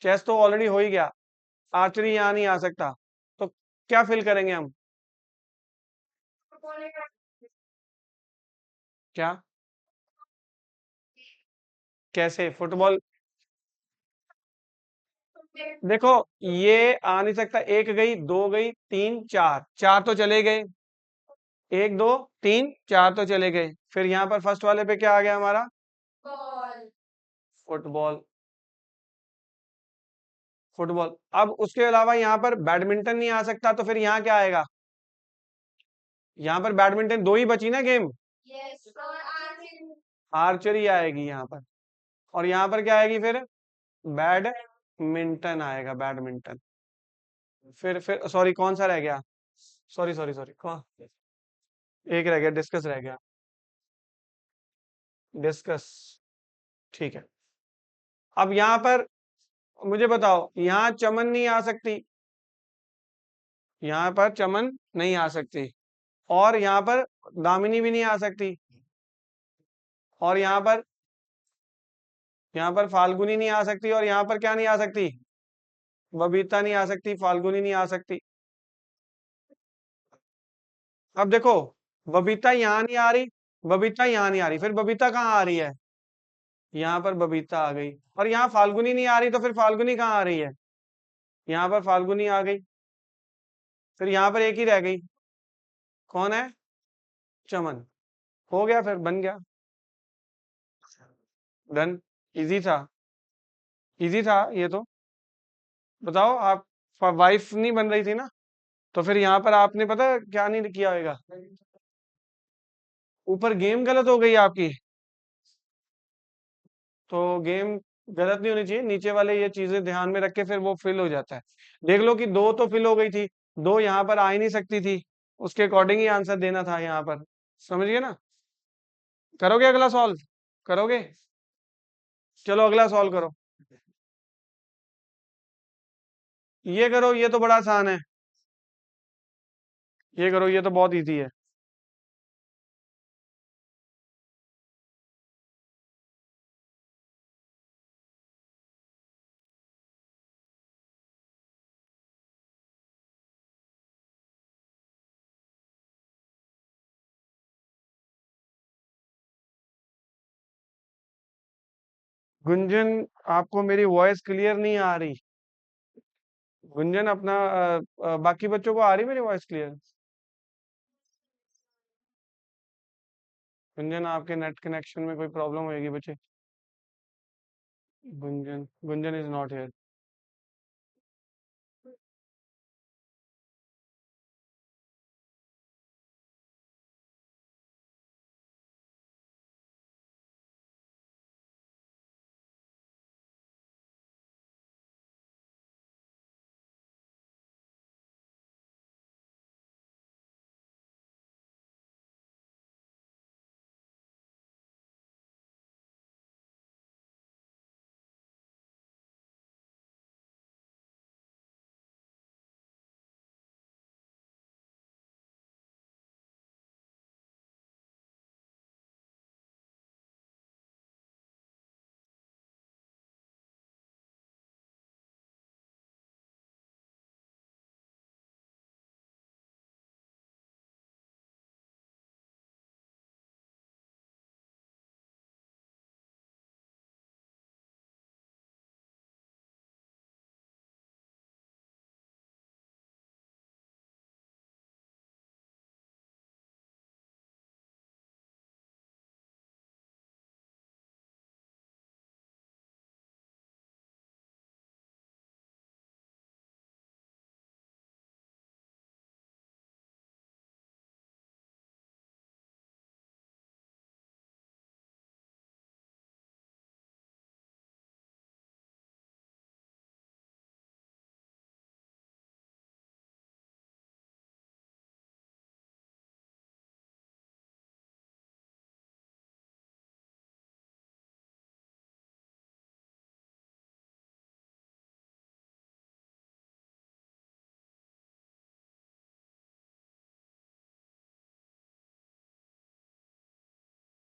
Speaker 1: चेस तो ऑलरेडी हो ही गया, आर्चरी यहाँ नहीं आ सकता। तो क्या फिल करेंगे हम? क्या? कैसे फुटबॉल? देखो, ये आ नहीं सकता। एक गई, दो गई, तीन, चार, चार तो चले गए। एक दो तीन चार तो चले गए, फिर यहाँ पर फर्स्ट वाले पे क्या आ गया हमारा? फुटबॉल। फुटबॉल। अब उसके अलावा यहाँ पर बैडमिंटन नहीं आ सकता, तो फिर यहाँ क्या आएगा? यहाँ पर बैडमिंटन, दो ही बची ना गेम। आर्चरी आएगी यहाँ पर। और यहाँ पर क्या आएगी फिर? बैडमिंटन आएगा, बैडमिंटन। फिर सॉरी, कौन सा रह गया? सॉरी सॉरी सॉरी, कौन? एक रह गया, डिस्कस रह गया। डिस्कस। ठीक है। अब यहाँ पर मुझे बताओ, यहाँ चमन नहीं आ सकती, यहाँ पर चमन नहीं आ सकती, और यहाँ पर दामिनी भी नहीं आ सकती, और यहाँ पर फाल्गुनी नहीं आ सकती, और यहाँ पर क्या नहीं आ सकती? बबीता नहीं आ सकती, फाल्गुनी नहीं आ सकती। अब देखो, बबीता यहाँ नहीं आ रही, बबीता यहाँ नहीं आ रही, फिर बबीता कहाँ आ रही है? यहाँ पर बबीता आ गई। और यहाँ फाल्गुनी नहीं आ रही, तो फिर फाल्गुनी कहाँ आ रही है? यहाँ पर फाल्गुनी आ गई। फिर यहाँ पर एक ही रह गई, कौन है? चमन। हो गया, फिर बन गया। डन। इजी था, इजी था ये तो। बताओ आप, वाइफ नहीं बन रही थी ना, तो फिर यहाँ पर आपने पता क्या नहीं किया होगा? ऊपर गेम गलत हो गई आपकी। तो गेम गलत नहीं होनी चाहिए, नीचे वाले ये चीजें ध्यान में रख के फिर वो फिल हो जाता है। देख लो कि दो तो फिल हो गई थी, दो यहाँ पर आ ही नहीं सकती थी, उसके अकॉर्डिंग ही आंसर देना था यहाँ पर। समझ गए ना? करोगे अगला सॉल्व? करोगे? चलो अगला सॉल्व करो। ये करो, ये तो बड़ा आसान है। ये करो, ये तो बहुत इजी है। गुंजन, आपको मेरी वॉइस क्लियर नहीं आ रही? गुंजन अपना बाकी बच्चों को आ रही मेरी वॉइस क्लियर? गुंजन, आपके नेट कनेक्शन में कोई प्रॉब्लम होगी बच्चे? Gunjan, Gunjan is not here.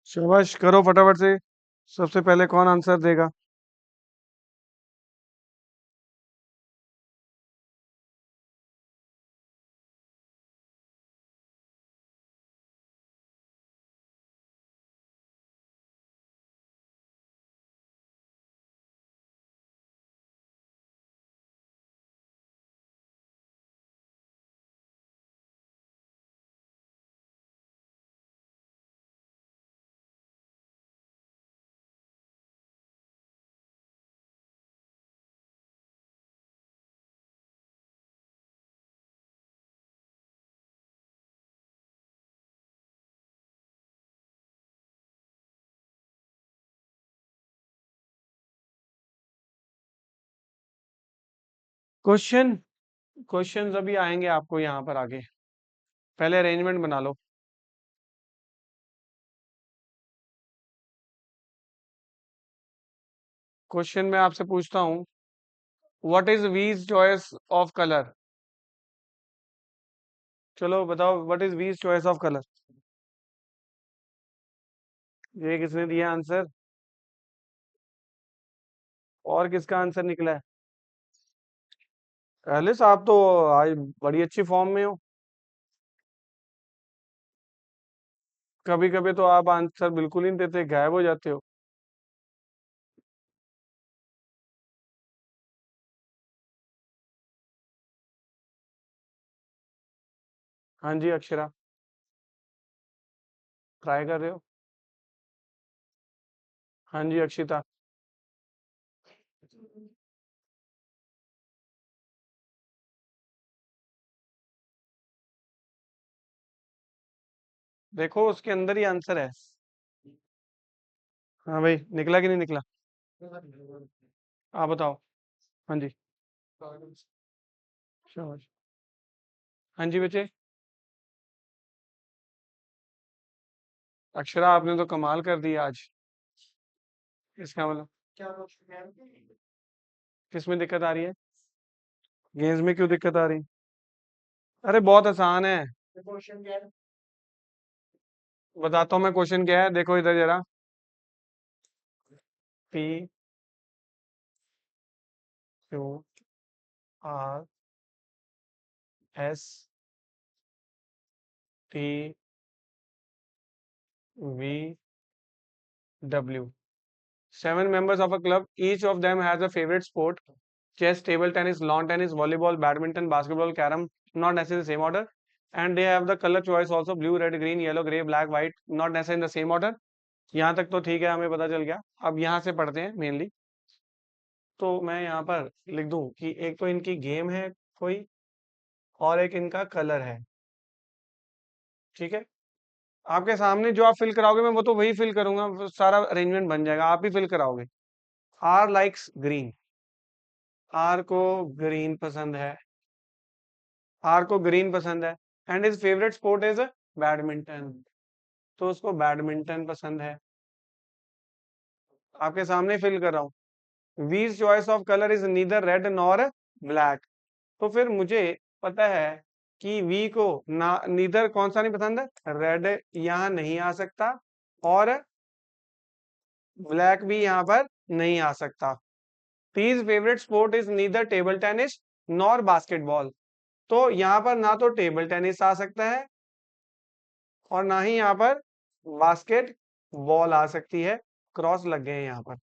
Speaker 1: शाबाश, करो फटाफट से। सबसे पहले कौन आंसर देगा? क्वेश्चन क्वेश्चंस अभी आएंगे आपको यहाँ पर आगे, पहले अरेंजमेंट बना लो। क्वेश्चन मैं आपसे पूछता हूँ, what is V's choice of colour? चलो बताओ, what is V's choice of colour? ये किसने दिया आंसर? और किसका आंसर निकला है? पहले से आप तो आज बड़ी अच्छी फॉर्म में हो। कभी कभी तो आप आंसर बिल्कुल ही नहीं देते, गायब हो जाते हो। हाँ जी अक्षरा, ट्राई कर रहे हो? हाँ जी अक्षिता। देखो उसके अंदर ही आंसर है। हाँ भाई, निकला कि नहीं निकला? आप बताओ। हाँ जी, शाबाश। हाँ जी बच्चे। अक्षरा आपने तो कमाल कर दिया आज। इसका मतलब किसमें दिक्कत आ रही है? गेम्स में क्यों दिक्कत आ रही? अरे बहुत आसान है। बताता हूँ मैं क्वेश्चन क्या है, देखो इधर जरा। P Q R S T V W, 7 members of a club. Each of them has a favorite sport: chess, table tennis, lawn tennis, volleyball, badminton, basketball, carom. Not necessarily the same order. And they have the color choice also: blue, red, green, yellow, gray, black, white. Not necessarily in the same order. यहाँ तक तो ठीक है, हमें पता चल गया। अब यहाँ से पढ़ते हैं मेनली। तो मैं यहाँ पर लिख दूं कि एक तो इनकी गेम है कोई, और एक इनका कलर है। ठीक है, आपके सामने जो आप फिल कराओगे मैं वो तो वही फिल करूंगा, वो सारा अरेंजमेंट बन जाएगा, आप ही फिल कराओगे। आर लाइक्स ग्रीन, आर को ग्रीन पसंद है, आर को ग्रीन पसंद है। And his favourite sport is badminton, तो उसको बैडमिंटन पसंद है। आपके सामने फिल कर रहा हूँ। वीज choice of colour is neither red nor black, तो फिर मुझे पता है कि वी को ना नीदर कौन सा नहीं पसंद है, रेड यहाँ नहीं आ सकता, और ब्लैक भी यहाँ पर नहीं आ सकता। Teej favourite sport is neither table tennis nor basketball, तो यहाँ पर ना तो टेबल टेनिस आ सकता है और ना ही यहाँ पर बास्केट बॉल आ सकती है। क्रॉस लग गए हैं यहाँ पर।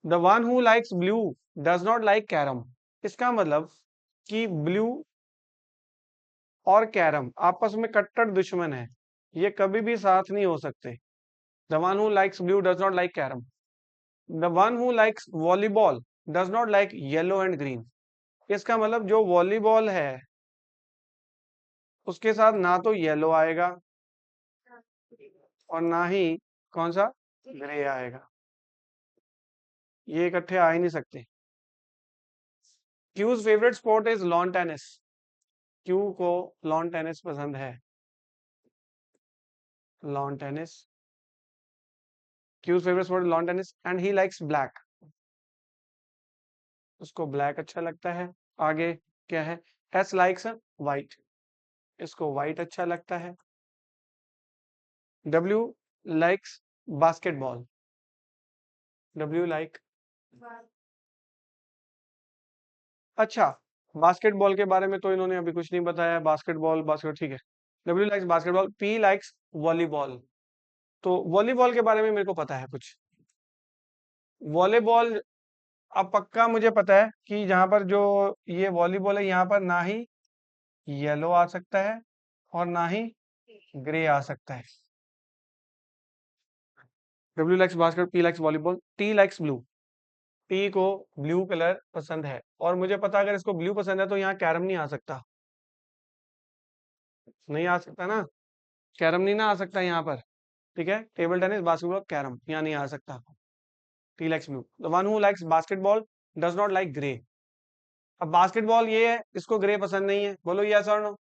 Speaker 1: The one who likes blue does not like carrom, इसका मतलब कि ब्लू और कैरम आपस में कट्टर दुश्मन है, ये कभी भी साथ नहीं हो सकते। The one who likes blue does not like carrom. The one who likes volleyball does not like yellow and green, इसका मतलब जो वॉलीबॉल है उसके साथ ना तो येलो आएगा और ना ही कौन सा, ग्रे आएगा। ये इकट्ठे आ ही नहीं सकते। Q's favourite sport is lawn tennis, Q को लॉन टेनिस पसंद है, lawn tennis. Q's favourite sport lawn tennis and he likes black, उसको ब्लैक अच्छा लगता है। आगे क्या है? एस लाइक्स व्हाइट, इसको व्हाइट अच्छा लगता है। W likes basketball, W like, अच्छा, बास्केटबॉल के बारे में तो इन्होंने अभी कुछ नहीं बताया। बास्केटबॉल बास्केट ठीक है। W likes basketball, P likes volleyball, तो वॉलीबॉल के बारे में मेरे को पता है कुछ। वॉलीबॉल, अब पक्का मुझे पता है कि जहां पर जो ये वॉलीबॉल है यहाँ पर ना ही येलो आ सकता है और ना ही ग्रे आ सकता है। W likes basket, P likes volleyball, T likes blue, T को ब्लू कलर पसंद है, और मुझे पता है अगर इसको ब्लू पसंद है तो यहाँ कैरम नहीं आ सकता, नहीं आ सकता ना, कैरम नहीं ना आ सकता यहाँ पर। ठीक है, टेबल टेनिस बास्केटबॉल कैरम यहाँ नहीं आ सकता। T likes blue. The one who likes basketball does not like grey, अब बास्केटबॉल ये है, इसको ग्रे पसंद नहीं है, बोलो यस और नो।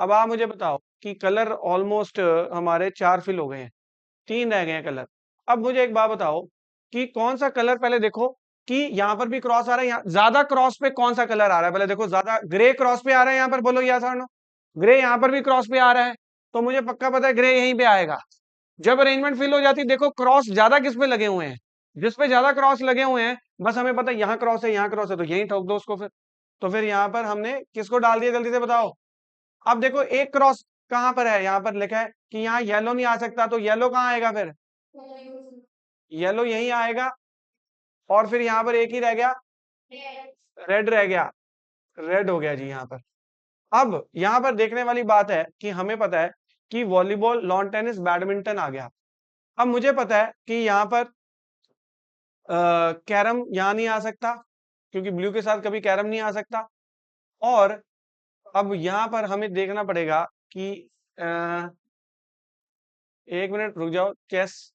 Speaker 1: अब आप मुझे बताओ कि कलर ऑलमोस्ट हमारे 4 फिल हो गए हैं, 3 रह गए हैं कलर। अब मुझे एक बात बताओ कि कौन सा कलर, पहले देखो कि यहाँ पर भी क्रॉस आ रहा है, यहाँ ज्यादा क्रॉस पे कौन सा कलर आ रहा है, पहले देखो, ज्यादा ग्रे क्रॉस पे आ रहा है यहाँ पर, बोलो यस और नो। ग्रे यहाँ पर भी क्रॉस पे आ रहा है, तो मुझे पक्का पता है ग्रे यहीं पे आएगा। जब अरेंजमेंट फिल हो जाती है, देखो क्रॉस ज्यादा किस पे लगे हुए हैं, जिस पे ज्यादा क्रॉस लगे हुए हैं, बस हमें पता है यहाँ क्रॉस है, यहाँ क्रॉस है, तो यहीं ठोक दो उसको फिर। तो फिर यहाँ पर हमने किसको डाल दिया, जल्दी से बताओ। अब देखो एक क्रॉस कहां पर है, यहाँ पर लिखा है कि यहाँ येलो नहीं आ सकता, तो येलो कहाँ आएगा फिर, येलो यहीं आएगा। और फिर यहाँ पर एक ही रह गया, रेड रह गया, रेड हो गया जी यहाँ पर। अब यहाँ पर देखने वाली बात है कि हमें पता है कि वॉलीबॉल, लॉन टेनिस, बैडमिंटन आ गया। अब मुझे पता है कि यहाँ पर कैरम यहाँ नहीं आ सकता, क्योंकि ब्लू के साथ कभी कैरम नहीं आ सकता। और अब यहाँ पर हमें देखना पड़ेगा कि एक मिनट रुक जाओ, चेस,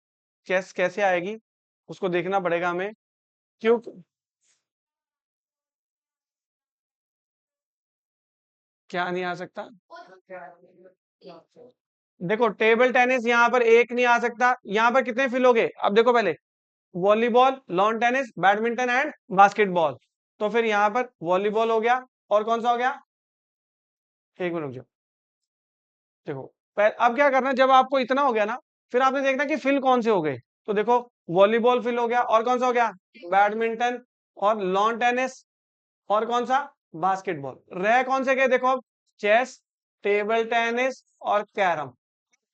Speaker 1: चेस कैसे आएगी उसको देखना पड़ेगा हमें, क्यों। क्या नहीं आ सकता, देखो टेबल टेनिस यहाँ पर एक नहीं आ सकता, यहाँ पर कितने फिल हो गए, अब देखो पहले, volleyball, lawn tennis, badminton and basketball. तो फिर यहाँ पर वॉलीबॉल हो गया, और कौन सा हो गया, एक मिनट रुक जाओ, देखो अब क्या करना, जब आपको इतना हो गया ना, फिर आपने देखना कि फिल कौन से हो गए। तो देखो वॉलीबॉल फिल हो गया, और कौन सा हो गया, बैडमिंटन, और लॉन टेनिस, और कौन सा, बास्केटबॉल। रह कौन से गए, देखो अब, चेस, टेबल टेनिस और कैरम।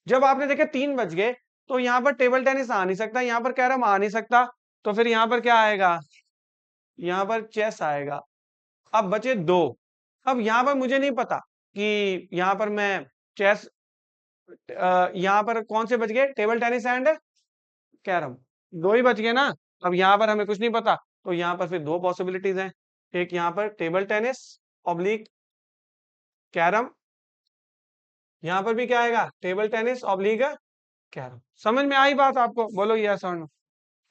Speaker 1: जब आपने देखे 3 बज गए, तो यहाँ पर टेबल टेनिस आ नहीं सकता, यहाँ पर कैरम आ नहीं सकता, तो फिर यहाँ पर क्या आएगा, यहाँ पर चेस आएगा। अब बचे 2। अब यहाँ पर मुझे नहीं पता कि यहाँ पर मैं चेस, यहाँ पर कौन से बच गए, टेबल टेनिस एंड कैरम, 2 ही बच गए ना। अब यहाँ पर हमें कुछ नहीं पता, तो यहाँ पर फिर 2 पॉसिबिलिटीज हैं, एक यहाँ पर टेबल टेनिस ऑब्लिक कैरम, यहाँ पर भी क्या आएगा, टेबल टेनिस ऑब्लिक कैरम। समझ में आई बात आपको, बोलो यस और नो।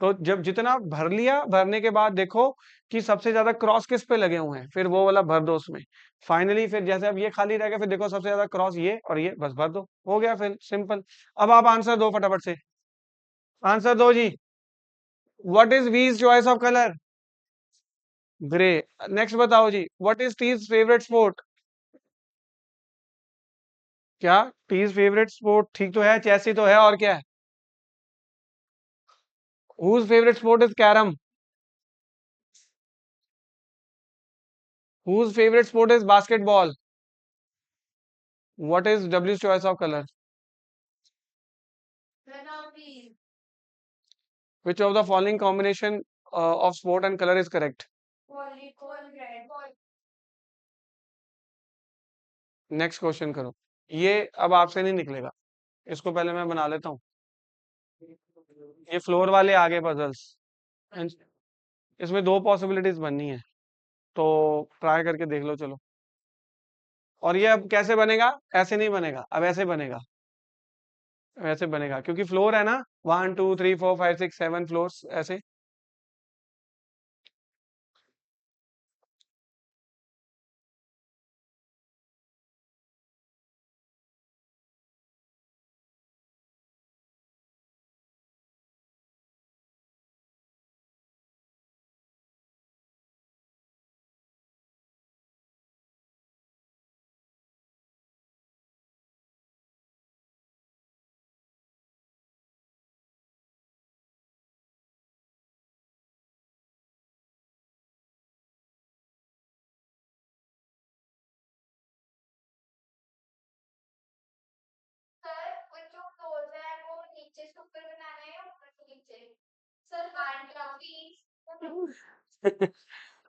Speaker 1: तो जब जितना भर लिया, भरने के बाद देखो कि सबसे ज्यादा क्रॉस किस पे लगे हुए हैं, फिर वो वाला भर दो उसमें। फाइनली फिर जैसे अब ये खाली रह गया, फिर देखो सबसे ज्यादा क्रॉस ये और ये, बस भर दो, हो गया फिर सिंपल। अब आप आंसर दो फटाफट से, आंसर दो जी। What is V's choice of colour, grey. Next बताओ जी, what is T's favourite sport, क्या, टीज फेवरेट स्पोर्ट ठीक तो है, चेस ही तो है, और क्या है, whose favourite sport is carrom, whose favourite sport is basketball, what is डब्ल्यूज choice of colour, which of the following combination of sport and color is correct। Next question करो, ये अब आपसे नहीं निकलेगा, इसको पहले मैं बना लेता हूँ। ये फ्लोर वाले आगे पजल्स, इसमें 2 पॉसिबिलिटीज बननी है, तो ट्राई करके देख लो चलो। और ये अब कैसे बनेगा, ऐसे नहीं बनेगा, अब ऐसे बनेगा, ऐसे बनेगा, क्योंकि फ्लोर है ना, 1 2 3 4 5 6 7 फ्लोर्स ऐसे।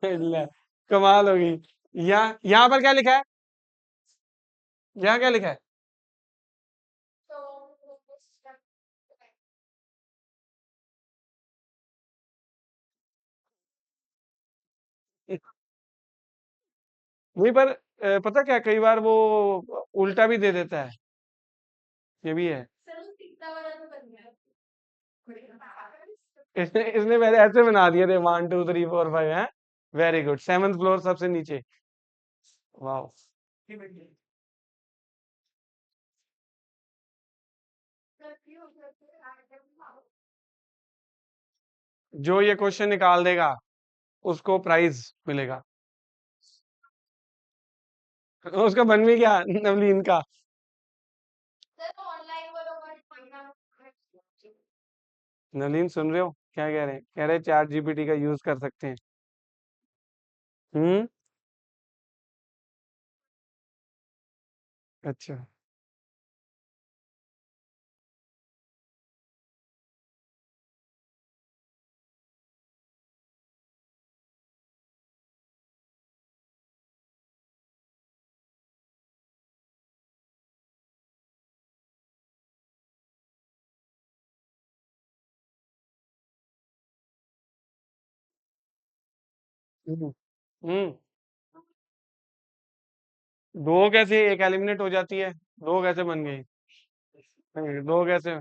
Speaker 1: ले, कमाल होगी। यहाँ पर क्या लिखा है, यहाँ क्या लिखा है, वहीं पर पता क्या, कई बार वो उल्टा भी दे देता है, ये भी है। इसने पहले ऐसे बना दिए थे 1 2 3 4 5 है। वेरी गुड, 7th फ्लोर सबसे नीचे। वाह। जो ये क्वेश्चन निकाल देगा उसको प्राइज मिलेगा। उसका बन भी गया नवलीन का। नवलीन सुन रहे हो क्या कह रहे हैं? कह रहे चैट जीपीटी का यूज कर सकते हैं। हम्म। अच्छा। हम्म। हम्म। दो कैसे, एक एलिमिनेट हो जाती है? दो कैसे बन गई? दो कैसे?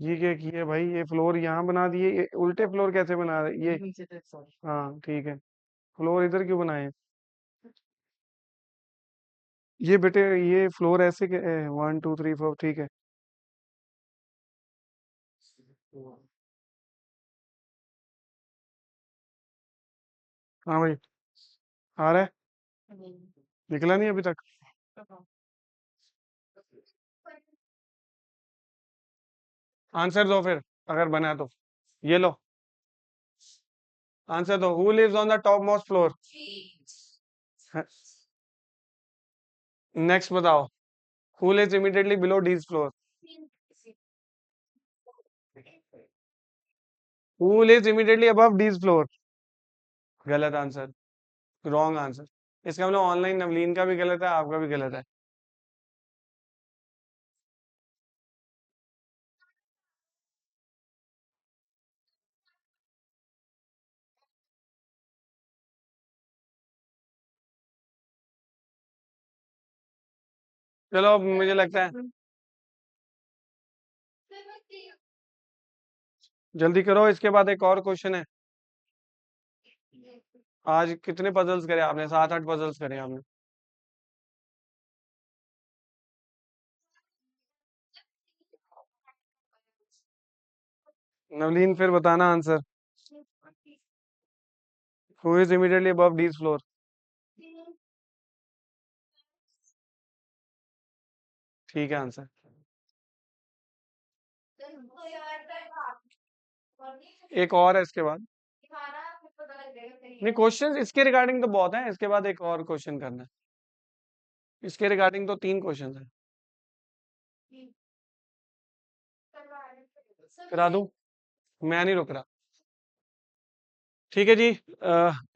Speaker 1: ये क्या किया भाई? ये फ्लोर यहाँ बना दिए, ये उल्टे फ्लोर कैसे बना रहे ये? हाँ ठीक है। फ्लोर इधर क्यों बनाए? ये बेटे, ये फ्लोर ऐसे के 1 2 3 4, ठीक है। हाँ भाई, आ रहा है। निकला नहीं अभी तक? आंसर दो फिर, अगर बना तो। ये लो, आंसर दो। Who lives on the top most floor? Next बताओ। Who lives immediately below D's floor? Who lives immediately above D's floor? गलत आंसर, रॉन्ग आंसर। इसका मतलब ऑनलाइन नवलीन का भी गलत है, आपका भी गलत है। चलो अब मुझे लगता है जल्दी करो, इसके बाद एक और क्वेश्चन है। आज कितने पजल्स करे आपने? 7 8 पजल्स करे आपने। नवलीन फिर बताना answer. Who is immediately above D's floor? ठीक है आंसर। एक और है इसके बाद। नहीं, क्वेश्चन इसके रिगार्डिंग तो बहुत है, इसके बाद एक और क्वेश्चन करना है। इसके रिगार्डिंग तो 3 क्वेश्चन है। करा दूं? मैं नहीं रुक रहा। ठीक है जी।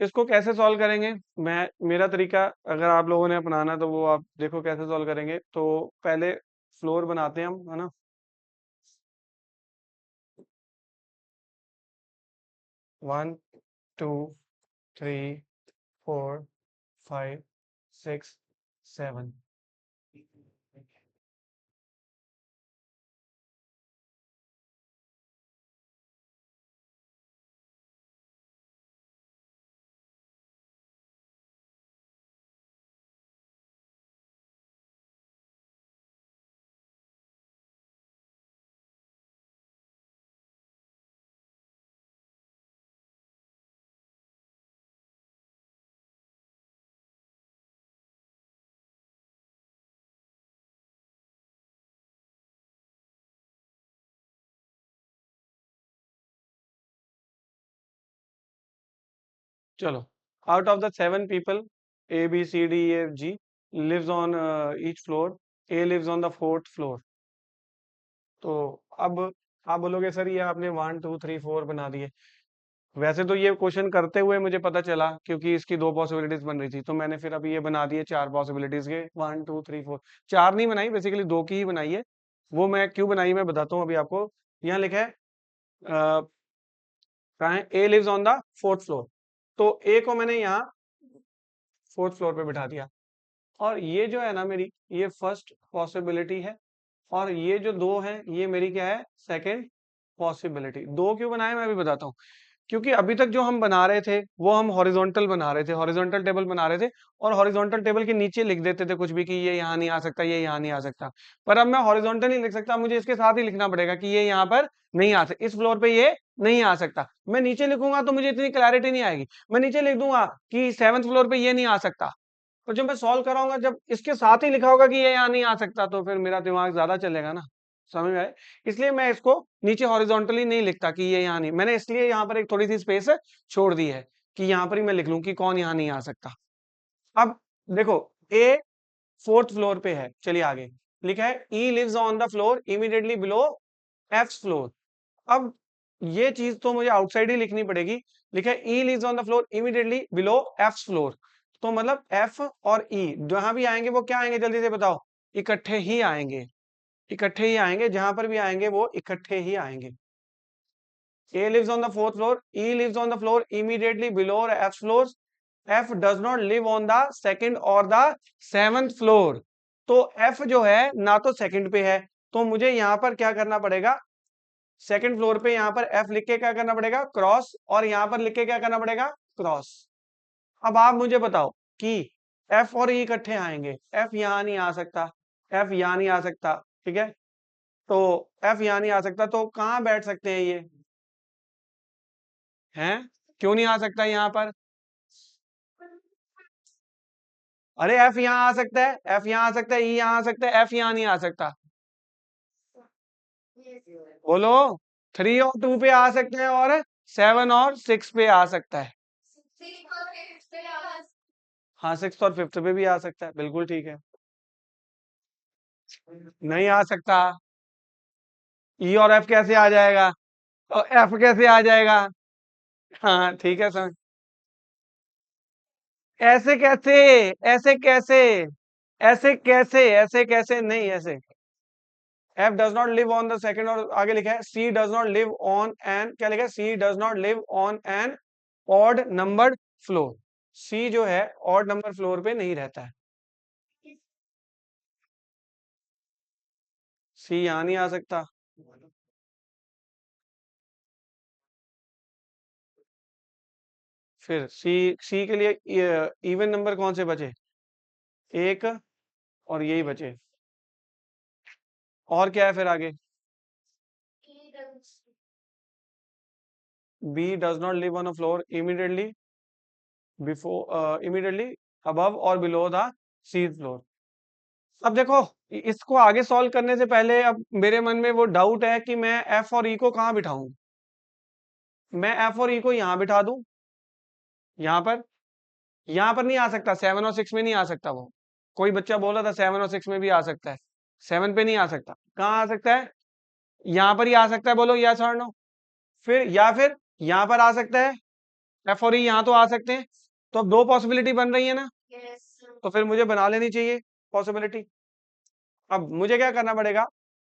Speaker 1: इसको कैसे सॉल्व करेंगे? मैं मेरा तरीका अगर आप लोगों ने अपनाना तो वो आप देखो कैसे सॉल्व करेंगे। तो पहले फ्लोर बनाते हैं हम, है ना। 1 2 3 4 5 6 7। चलो, out of the 7 people, A B C D E F G lives on each floor. A lives on the 4th floor. तो अब आप बोलोगे सर ये आपने 1 2 3 4 बना दिए। वैसे तो ये क्वेश्चन करते हुए मुझे पता चला, क्योंकि इसकी दो पॉसिबिलिटीज बन रही थी, तो मैंने फिर अभी ये बना दिए चार पॉसिबिलिटीज के, 1 2 3 4। चार नहीं बनाई, बेसिकली दो की ही बनाई है। वो मैं क्यों बनाई मैं बताता हूँ अभी आपको। यहाँ लिखा है कहाँ है, A lives on the fourth floor. तो ए को मैंने यहाँ फोर्थ फ्लोर पे बिठा दिया, और ये जो है ना मेरी, ये फर्स्ट पॉसिबिलिटी है, और ये जो दो है ये मेरी क्या है, सेकंड पॉसिबिलिटी। दो क्यों बनाए मैं भी बताता हूँ। क्योंकि अभी तक जो हम बना रहे थे वो हम हॉरिजॉन्टल बना रहे थे, हॉरिजॉन्टल टेबल बना रहे थे, और हॉरिजॉन्टल टेबल के नीचे लिख देते थे कुछ भी कि ये यहाँ नहीं आ सकता, ये यहाँ नहीं आ सकता। पर अब मैं हॉरिजॉन्टल नहीं लिख सकता, मुझे इसके साथ ही लिखना पड़ेगा कि ये यहाँ पर नहीं आ सकता, इस फ्लोर पे ये नहीं आ सकता। मैं नीचे लिखूंगा तो मुझे इतनी क्लैरिटी नहीं आएगी। मैं नीचे लिख दूंगा कि सेवंथ फ्लोर पे ये नहीं आ सकता, तो जब मैं सॉल्व कराऊंगा, जब इसके साथ ही लिखा होगा कि ये यहाँ नहीं आ सकता, तो फिर मेरा दिमाग ज्यादा चलेगा ना। समझ में आए? इसलिए मैं इसको नीचे हॉरिजॉन्टली नहीं लिखता कि ये यहाँ नहीं, मैंने इसलिए यहाँ पर एक थोड़ी सी स्पेस छोड़ दी है कि यहाँ पर ही मैं लिख लूं कि कौन यहाँ नहीं आ सकता। अब देखो, ए फोर्थ फ्लोर पे है, चलिए आगे लिखा है E lives on the floor immediately below F floor. अब ये चीज तो मुझे आउटसाइड ही लिखनी पड़ेगी। लिखा है E lives on the floor immediately below F floor, तो मतलब एफ और ई जहां भी आएंगे वो क्या आएंगे, जल्दी से बताओ। इकट्ठे ही आएंगे, इकट्ठे ही आएंगे, जहां पर भी आएंगे वो इकट्ठे ही आएंगे। A lives on the fourth floor, E lives on the floor immediately below F floors. F does not live on the second or the seventh floor. तो F जो है ना तो सेकंड पे है, तो मुझे यहाँ पर क्या करना पड़ेगा, सेकंड फ्लोर पे यहाँ पर F लिख के क्या करना पड़ेगा, क्रॉस, और यहाँ पर लिख के क्या करना पड़ेगा, क्रॉस। अब आप मुझे बताओ कि F और E इकट्ठे आएंगे, F यहाँ नहीं आ सकता, F यहाँ नहीं आ सकता, ठीक है, तो F यहाँ नहीं आ सकता, तो कहाँ बैठ सकते हैं ये हैं, क्यों नहीं आ सकता यहाँ पर? अरे एफ यहाँ आ सकता है, एफ यहाँ आ सकता है, ई यहाँ आ सकता है, एफ यहाँ नहीं आ सकता। बोलो। 3 और 2 पे आ सकते हैं, और 7 और 6 पे आ सकता है। हाँ, 6 और 5 पे भी आ सकता है, बिल्कुल ठीक है। नहीं आ सकता। ई और एफ कैसे आ जाएगा, और एफ कैसे आ जाएगा? हाँ ठीक है, समझ। ऐसे कैसे, ऐसे कैसे, ऐसे कैसे, ऐसे कैसे नहीं, ऐसे F does not live on the second, और आगे लिखा है C does not live on an, क्या लिखा है, C does not live on an odd numbered floor। C जो है odd number फ्लोर पे नहीं रहता है। C यहाँ नहीं आ सकता। फिर C के लिए इवन नंबर कौन से बचे, एक, और यही बचे। और क्या है फिर आगे, B does not live on a floor immediately immediately above or below the C floor। अब देखो, इसको आगे सॉल्व करने से पहले अब मेरे मन में वो डाउट है कि मैं एफ और ई को कहाँ बिठाऊं। मैं एफ और ई को यहाँ बिठा दूं, यहाँ पर नहीं आ सकता, 7 और 6 में नहीं आ सकता वो। कोई बच्चा बोल रहा था 7 और 6 में भी आ सकता है, 7 पे नहीं आ सकता, कहाँ आ सकता है, यहाँ पर ही आ सकता है, बोलो यस और नो। फिर या फिर यहाँ पर आ सकता है, एफ और ई यहाँ तो आ सकते हैं। तो अब दो पॉसिबिलिटी बन रही है ना, तो फिर मुझे बना लेनी चाहिए पॉसिबिलिटी। अब मुझे क्या करना पड़ेगा,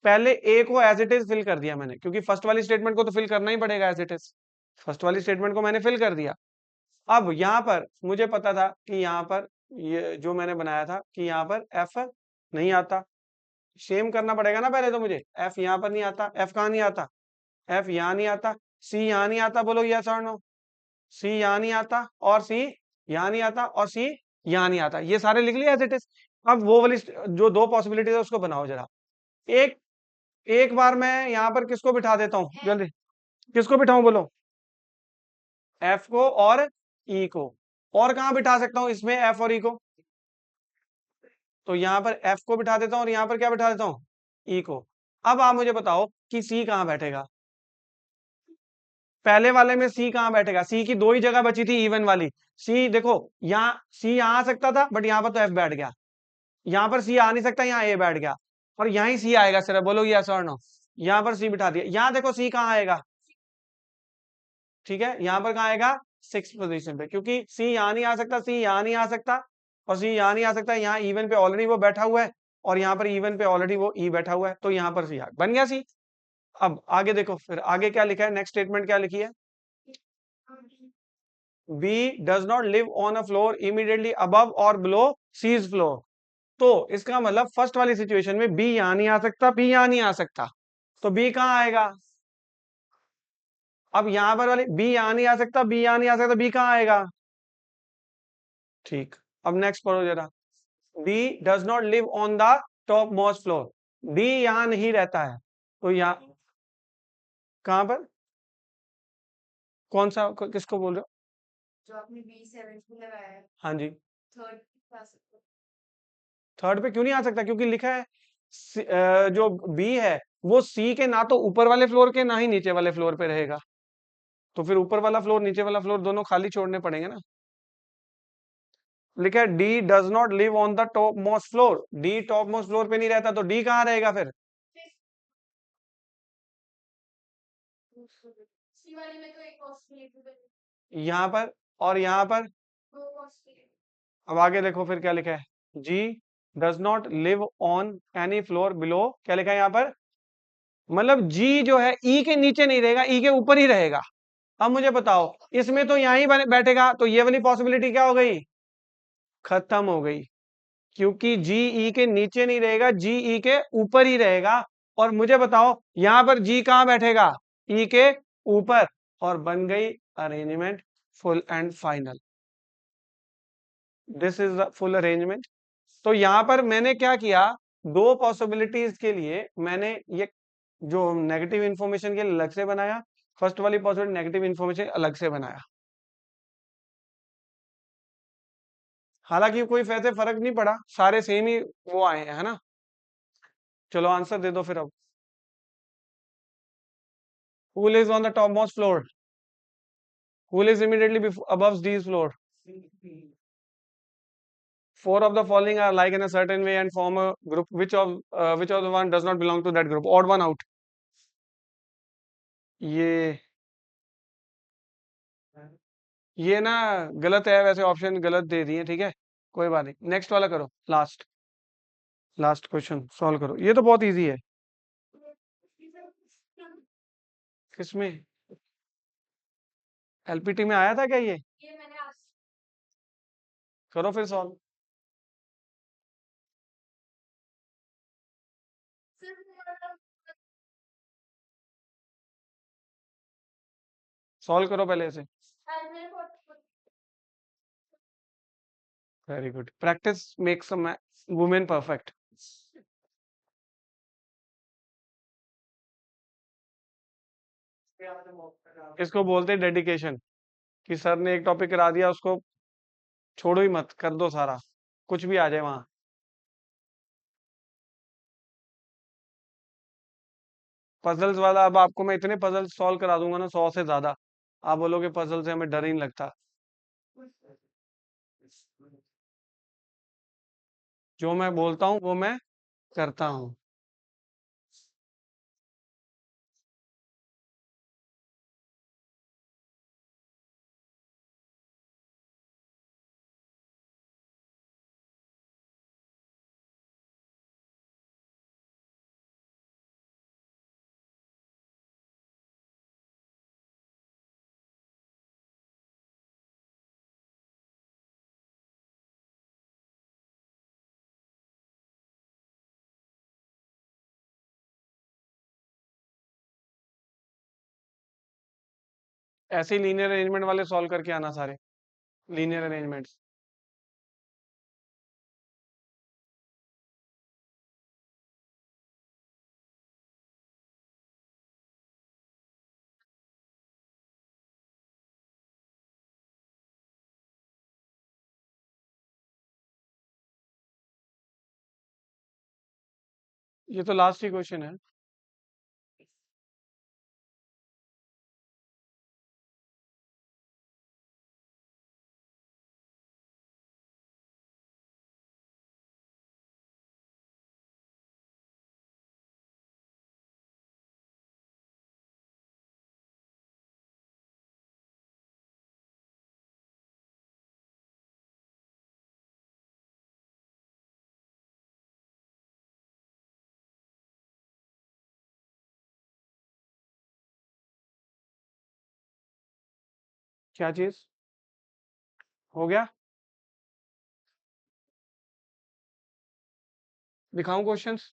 Speaker 1: पहले ए को एज इट इज फिल कर दिया मैंने, क्योंकि फर्स्ट वाली स्टेटमेंट को तो फिल करना ही पड़ेगा एज इट इज। फर्स्ट वाली स्टेटमेंट को मैंने फिल कर दिया। अब यहाँ पर मुझे पता था कि यहाँ पर ये जो मैंने बनाया था कि यहाँ पर एफ नहीं आता, सेम करना पड़ेगा ना पहले तो मुझे। एफ यहाँ पर नहीं आता, एफ कहाँ नहीं आता, एफ यहाँ नहीं आता, सी यहाँ नहीं आता, बोलो यस और नो। सी यहाँ नहीं आता, और सी यहाँ नहीं आता, और सी यहाँ नहीं आता, ये सारे लिख लिया एज इट इज। अब वो वाली जो दो पॉसिबिलिटीज है उसको बनाओ जरा। एक एक बार मैं यहाँ पर किसको बिठा देता हूँ जल्दी, किसको बिठाऊं बोलो, एफ को और ई को। और कहाँ बिठा सकता हूँ इसमें एफ और ई को, तो यहाँ पर एफ को बिठा देता हूँ, और यहाँ पर क्या बिठा देता हूँ, ई को। अब आप मुझे बताओ कि सी कहाँ बैठेगा, पहले वाले में सी कहाँ बैठेगा, सी की दो ही जगह बची थी इवन वाली। सी देखो, यहाँ सी यहाँ आ सकता था, बट यहाँ पर तो एफ बैठ गया। यहाँ पर सी आ नहीं सकता, यहाँ ए बैठ गया, और यहाँ ही सी आएगा सिर्फ, बोलो यस और नो। यहाँ पर सी बिठा दिया, यहाँ देखो सी कहाँ आएगा, ठीक है, यहाँ पर कहाँ आएगा, 6 पोजीशन पे, क्योंकि सी यहाँ नहीं आ सकता, सी यहाँ नहीं आ सकता, और सी यहाँ नहीं आ सकता, यहाँ इवन पे ऑलरेडी वो बैठा हुआ है, और यहाँ पर इवन पे ऑलरेडी वो ई बैठा हुआ है, तो यहाँ पर सी बन गया सी। अब आगे देखो, फिर आगे क्या लिखा है, नेक्स्ट स्टेटमेंट क्या लिखी है, B does not live on a floor immediately above और बिलो सीज फ्लोर। तो इसका मतलब फर्स्ट वाली सिचुएशन में बी यहां नहीं आ सकता, बी यहां नहीं आ सकता, तो बी कहां आएगा, अब यहां पर वाले बी यहां नहीं आ सकता, बी यहां नहीं आ सकता, बी कहां आएगा, ठीक। अब नेक्स्ट पढ़ो जरा, B does not live on the top most floor, B यहां नहीं रहता है, तो यहाँ कहां पर, कौन सा, किसको बोल रहे हो, जो आपने बी 7 में लगाया है, हाँ जी, थर्ड, थर्ड पे क्यों नहीं आ सकता, क्योंकि लिखा है जो बी है वो सी के ना तो ऊपर वाले फ्लोर के ना ही नीचे वाले फ्लोर पे रहेगा, तो फिर ऊपर वाला फ्लोर नीचे वाला फ्लोर दोनों खाली छोड़ने पड़ेंगे ना। लिखा है D does not live on the top most floor, D top most floor पे नहीं रहता, तो डी कहाँ रहेगा फिर, सी वाली में तो एक यहाँ पर, और यहाँ पर, अब आगे देखो फिर क्या लिखा है, G does not live on any floor below, क्या लिखा है यहाँ पर, मतलब जी जो है ई के नीचे नहीं रहेगा, ई के ऊपर ही रहेगा। अब मुझे बताओ, इसमें तो यहीं बैठेगा, तो ये वाली पॉसिबिलिटी क्या हो गई, खत्म हो गई, क्योंकि जी ई के नीचे नहीं रहेगा, जी ई के ऊपर ही रहेगा। और मुझे बताओ यहां पर जी कहां बैठेगा, ई के ऊपर, और बन गई arrangement full and final, this is the full arrangement. तो यहां पर मैंने क्या किया, दो पॉसिबिलिटीज के लिए मैंने ये जो नेगेटिव इंफॉर्मेशन के लिए अलग से बनाया, फर्स्ट वाली पॉसिबिलिटी नेगेटिव इंफॉर्मेशन अलग से बनाया, हालांकि कोई वैसे फर्क नहीं पड़ा, सारे सेम ही वो आए हैं, है ना। चलो आंसर दे दो फिर अब, who lives on the topmost floor, who lives immediately above these floor, four of the following are like in a certain way and form a group, which of the one does not belong to that group, odd one out, ये ये ना गलत है, वैसे ऑप्शन गलत दे दिए, ठीक है, कोई बात नहीं, नेक्स्ट वाला करो, लास्ट लास्ट क्वेश्चन सॉल्व करो, ये तो बहुत इजी है, किसमें, एलपीटी में आया था क्या ये करो फिर सॉल्व, सॉल्व करो पहले से, very good, practice makes a women perfect. इसको बोलते हैं डेडिकेशन, कि सर ने एक टॉपिक करा दिया, उसको छोड़ो ही मत, कर दो सारा, कुछ भी आ जाए वहां। पजल्स वाला, अब आपको मैं इतने पजल सॉल्व करा दूंगा ना, 100 से ज्यादा, आप बोलोगे पजल से हमें डर ही नहीं लगता, जो मैं बोलता हूँ वो मैं करता हूँ। ऐसे ही लीनियर अरेंजमेंट वाले सॉल्व करके आना सारे, लीनियर अरेंजमेंट्स। ये तो लास्ट ही क्वेश्चन है। क्या चीज? हो गया? दिखाऊं क्वेश्चंस?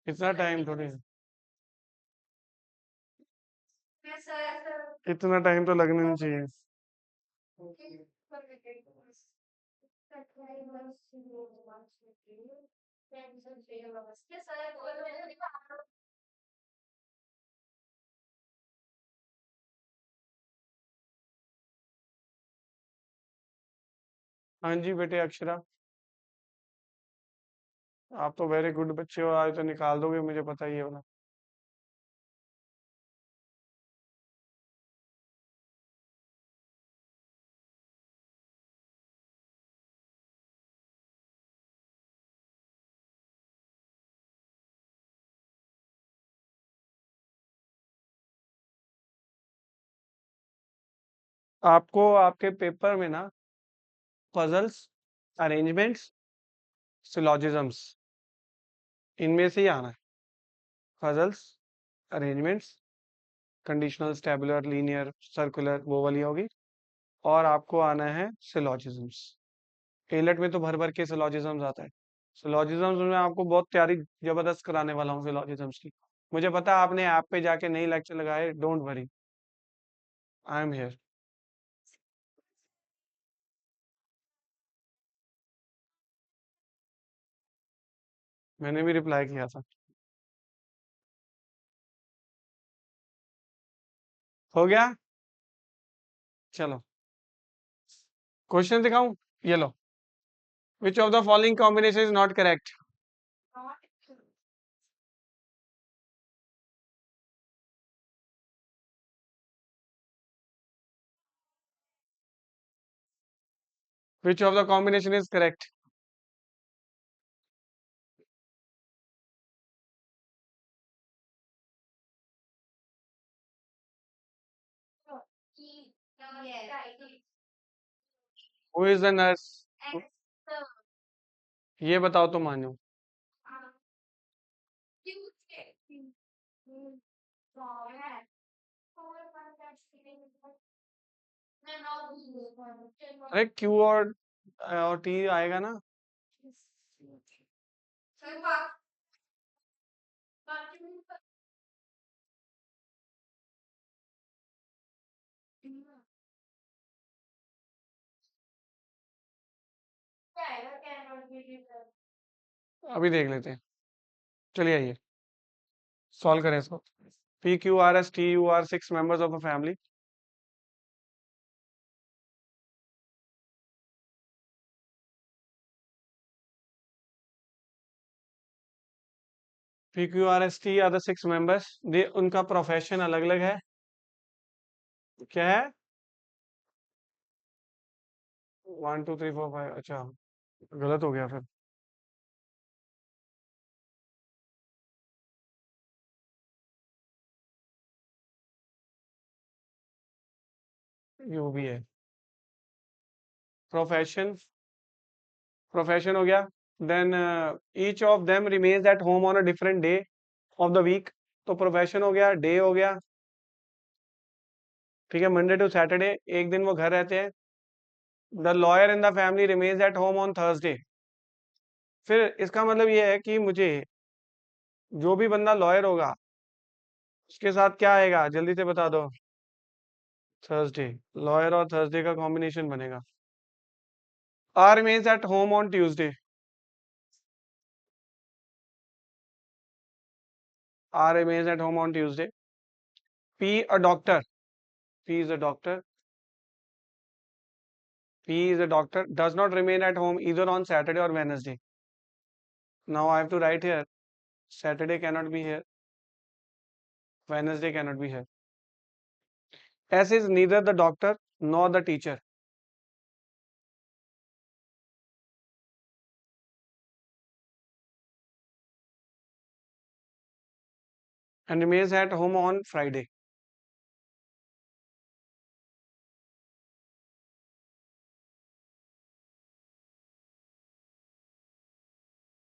Speaker 1: इतना टाइम थोड़ी है। इतना टाइम तो लगना नहीं चाहिए। हाँ जी बेटे अक्षरा, आप तो वेरी गुड बच्चे हो, आज तो निकाल दोगे, मुझे पता ही है वाला। आपको आपके पेपर में ना पजल्स, अरेंजमेंट्स, सिलोजिज्म्स, इनमें से ही आना है। Puzzles, arrangements, conditional, tabular, linear, circular, वो वाली होगी। और आपको आना है सिलोजिज्म्स। एलेट में तो भर भर के सिलोजिज्म्स आता है। सिलोजिज्म्स में आपको बहुत तैयारी जबरदस्त कराने वाला हूँ सिलोजिज्म्स की। मुझे पता है आपने ऐप पे जाके नई लेक्चर लगाए, don't worry, I am here. मैंने भी रिप्लाई किया था। हो गया? चलो क्वेश्चन दिखाऊं? ये लो। Which of the following combination is not correct? Which of the combination is correct? Who is the nurse? ये बताओ तो मानो। अरे क्यू और टी आएगा ना। अभी देख लेते हैं। चलिए आइए सॉल्व करें इसको। P Q R S T U are six members of a family. P Q R S T are the six members, they उनका प्रोफेशन अलग अलग है। क्या है? 1 2 3 4 5, अच्छा गलत हो गया फिर। यू भी है। प्रोफेशन, प्रोफेशन हो गया। Then each of them remains at home on a different day of the week. तो प्रोफेशन हो गया, डे हो गया, ठीक है, मंडे टू सैटरडे, एक दिन वो घर रहते हैं। The lawyer in the family remains at home on Thursday. फिर इसका मतलब ये है कि मुझे जो भी बंदा लॉयर होगा उसके साथ क्या आएगा, जल्दी से बता दो। थर्सडे। लॉयर और थर्सडे का कॉम्बिनेशन बनेगा। R remains at home on Tuesday. R remains at home on Tuesday. P, a doctor. P is a doctor. P is a doctor. Does not remain at home either on Saturday or Wednesday. Now I have to write here. Saturday cannot be here. Wednesday cannot be here. S is neither the doctor nor the teacher. And remains at home on Friday.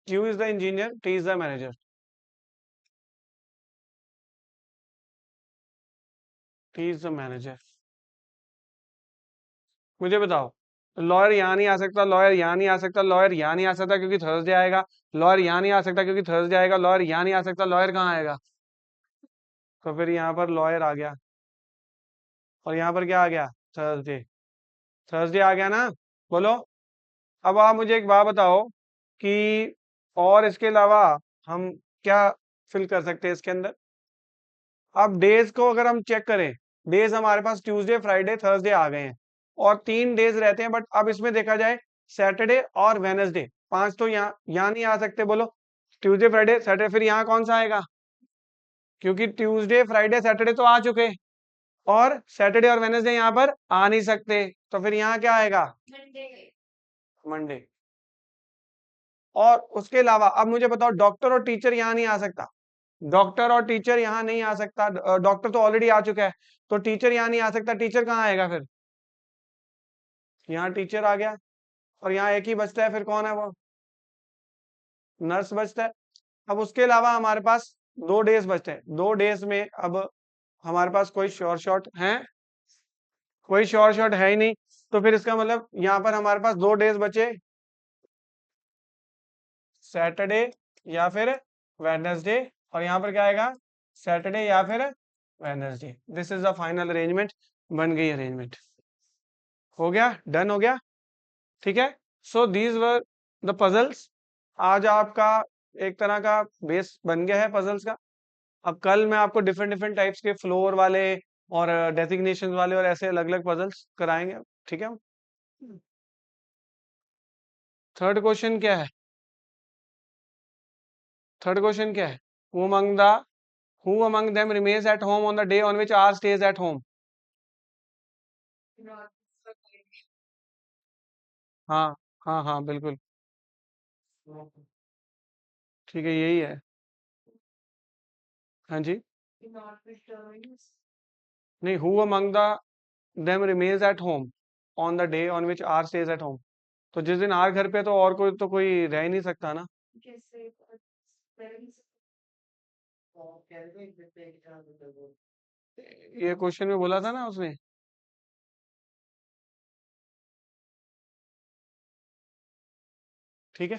Speaker 1: Q is the engineer. T is the manager. T is the manager. मुझे बताओ, लॉयर यहाँ नहीं आ सकता, लॉयर यहाँ नहीं आ सकता, लॉयर यहाँ नहीं आ सकता क्योंकि थर्सडे आएगा, लॉयर यहाँ नहीं आ सकता क्योंकि थर्सडे आएगा, लॉयर यहाँ नहीं आ सकता, लॉयर कहाँ आएगा? तो फिर यहाँ पर लॉयर आ गया और यहाँ पर क्या आ गया? थर्सडे। थर्सडे आ गया ना? बोलो। अब आप मुझे एक बात बताओ कि और इसके अलावा हम क्या फिल कर सकते हैं इसके अंदर? अब डेज को अगर हम चेक करें, डेज हमारे पास ट्यूसडे, फ्राइडे, थर्सडे आ गए हैं और 3 डेज रहते हैं, बट अब इसमें देखा जाए सैटरडे और वेडनेसडे, 5 तो यहाँ नहीं आ सकते। बोलो, ट्यूसडे, फ्राइडे, सैटरडे, फिर यहाँ कौन सा आएगा? क्योंकि ट्यूसडे, फ्राइडे, सैटरडे तो आ चुके और सैटरडे और वेडनेसडे यहाँ पर आ नहीं सकते, तो फिर यहाँ क्या आएगा? मंडे। और उसके अलावा अब मुझे बताओ, डॉक्टर और टीचर यहाँ नहीं आ सकता, डॉक्टर और टीचर यहाँ नहीं आ सकता, डॉक्टर तो ऑलरेडी आ चुका है, तो टीचर यहाँ नहीं आ सकता, टीचर कहाँ आएगा फिर? यहाँ टीचर आ गया और यहाँ एक ही बचता है, फिर कौन है वो? नर्स बचता है। अब उसके अलावा हमारे पास 2 डेज बचते हैं, 2 डेज में अब हमारे पास कोई श्योर शॉट है? कोई श्योर शॉट है ही नहीं, तो फिर इसका मतलब यहाँ पर हमारे पास 2 डेज बचे, सैटरडे या फिर वेडनेसडे, और यहाँ पर क्या आएगा? सैटरडे या फिर Wednesday. This is the final arrangement. बन गई अरेंजमेंट, हो गया, डन हो गया, ठीक है। So these were the puzzles. आज आपका एक तरह का बेस बन गया है पजल्स का। अब कल मैं आपको डिफरेंट डिफरेंट टाइप्स के फ्लोर वाले और डेजिग्नेशन वाले और ऐसे अलग अलग पजल्स कराएंगे, ठीक है। थर्ड क्वेश्चन क्या है? थर्ड क्वेश्चन क्या है? Who among them remains at home on the day on which R stays at home? हाँ हाँ हाँ बिल्कुल, ठीक है, यही है। हाँ जी। नहीं, who among the them remains at home on the day on which R stays at home. तो जिस दिन आर घर पे, तो और कोई तो कोई रह ही नहीं सकता ना। ये क्वेश्चन में बोला था ना उसने। ठीक है।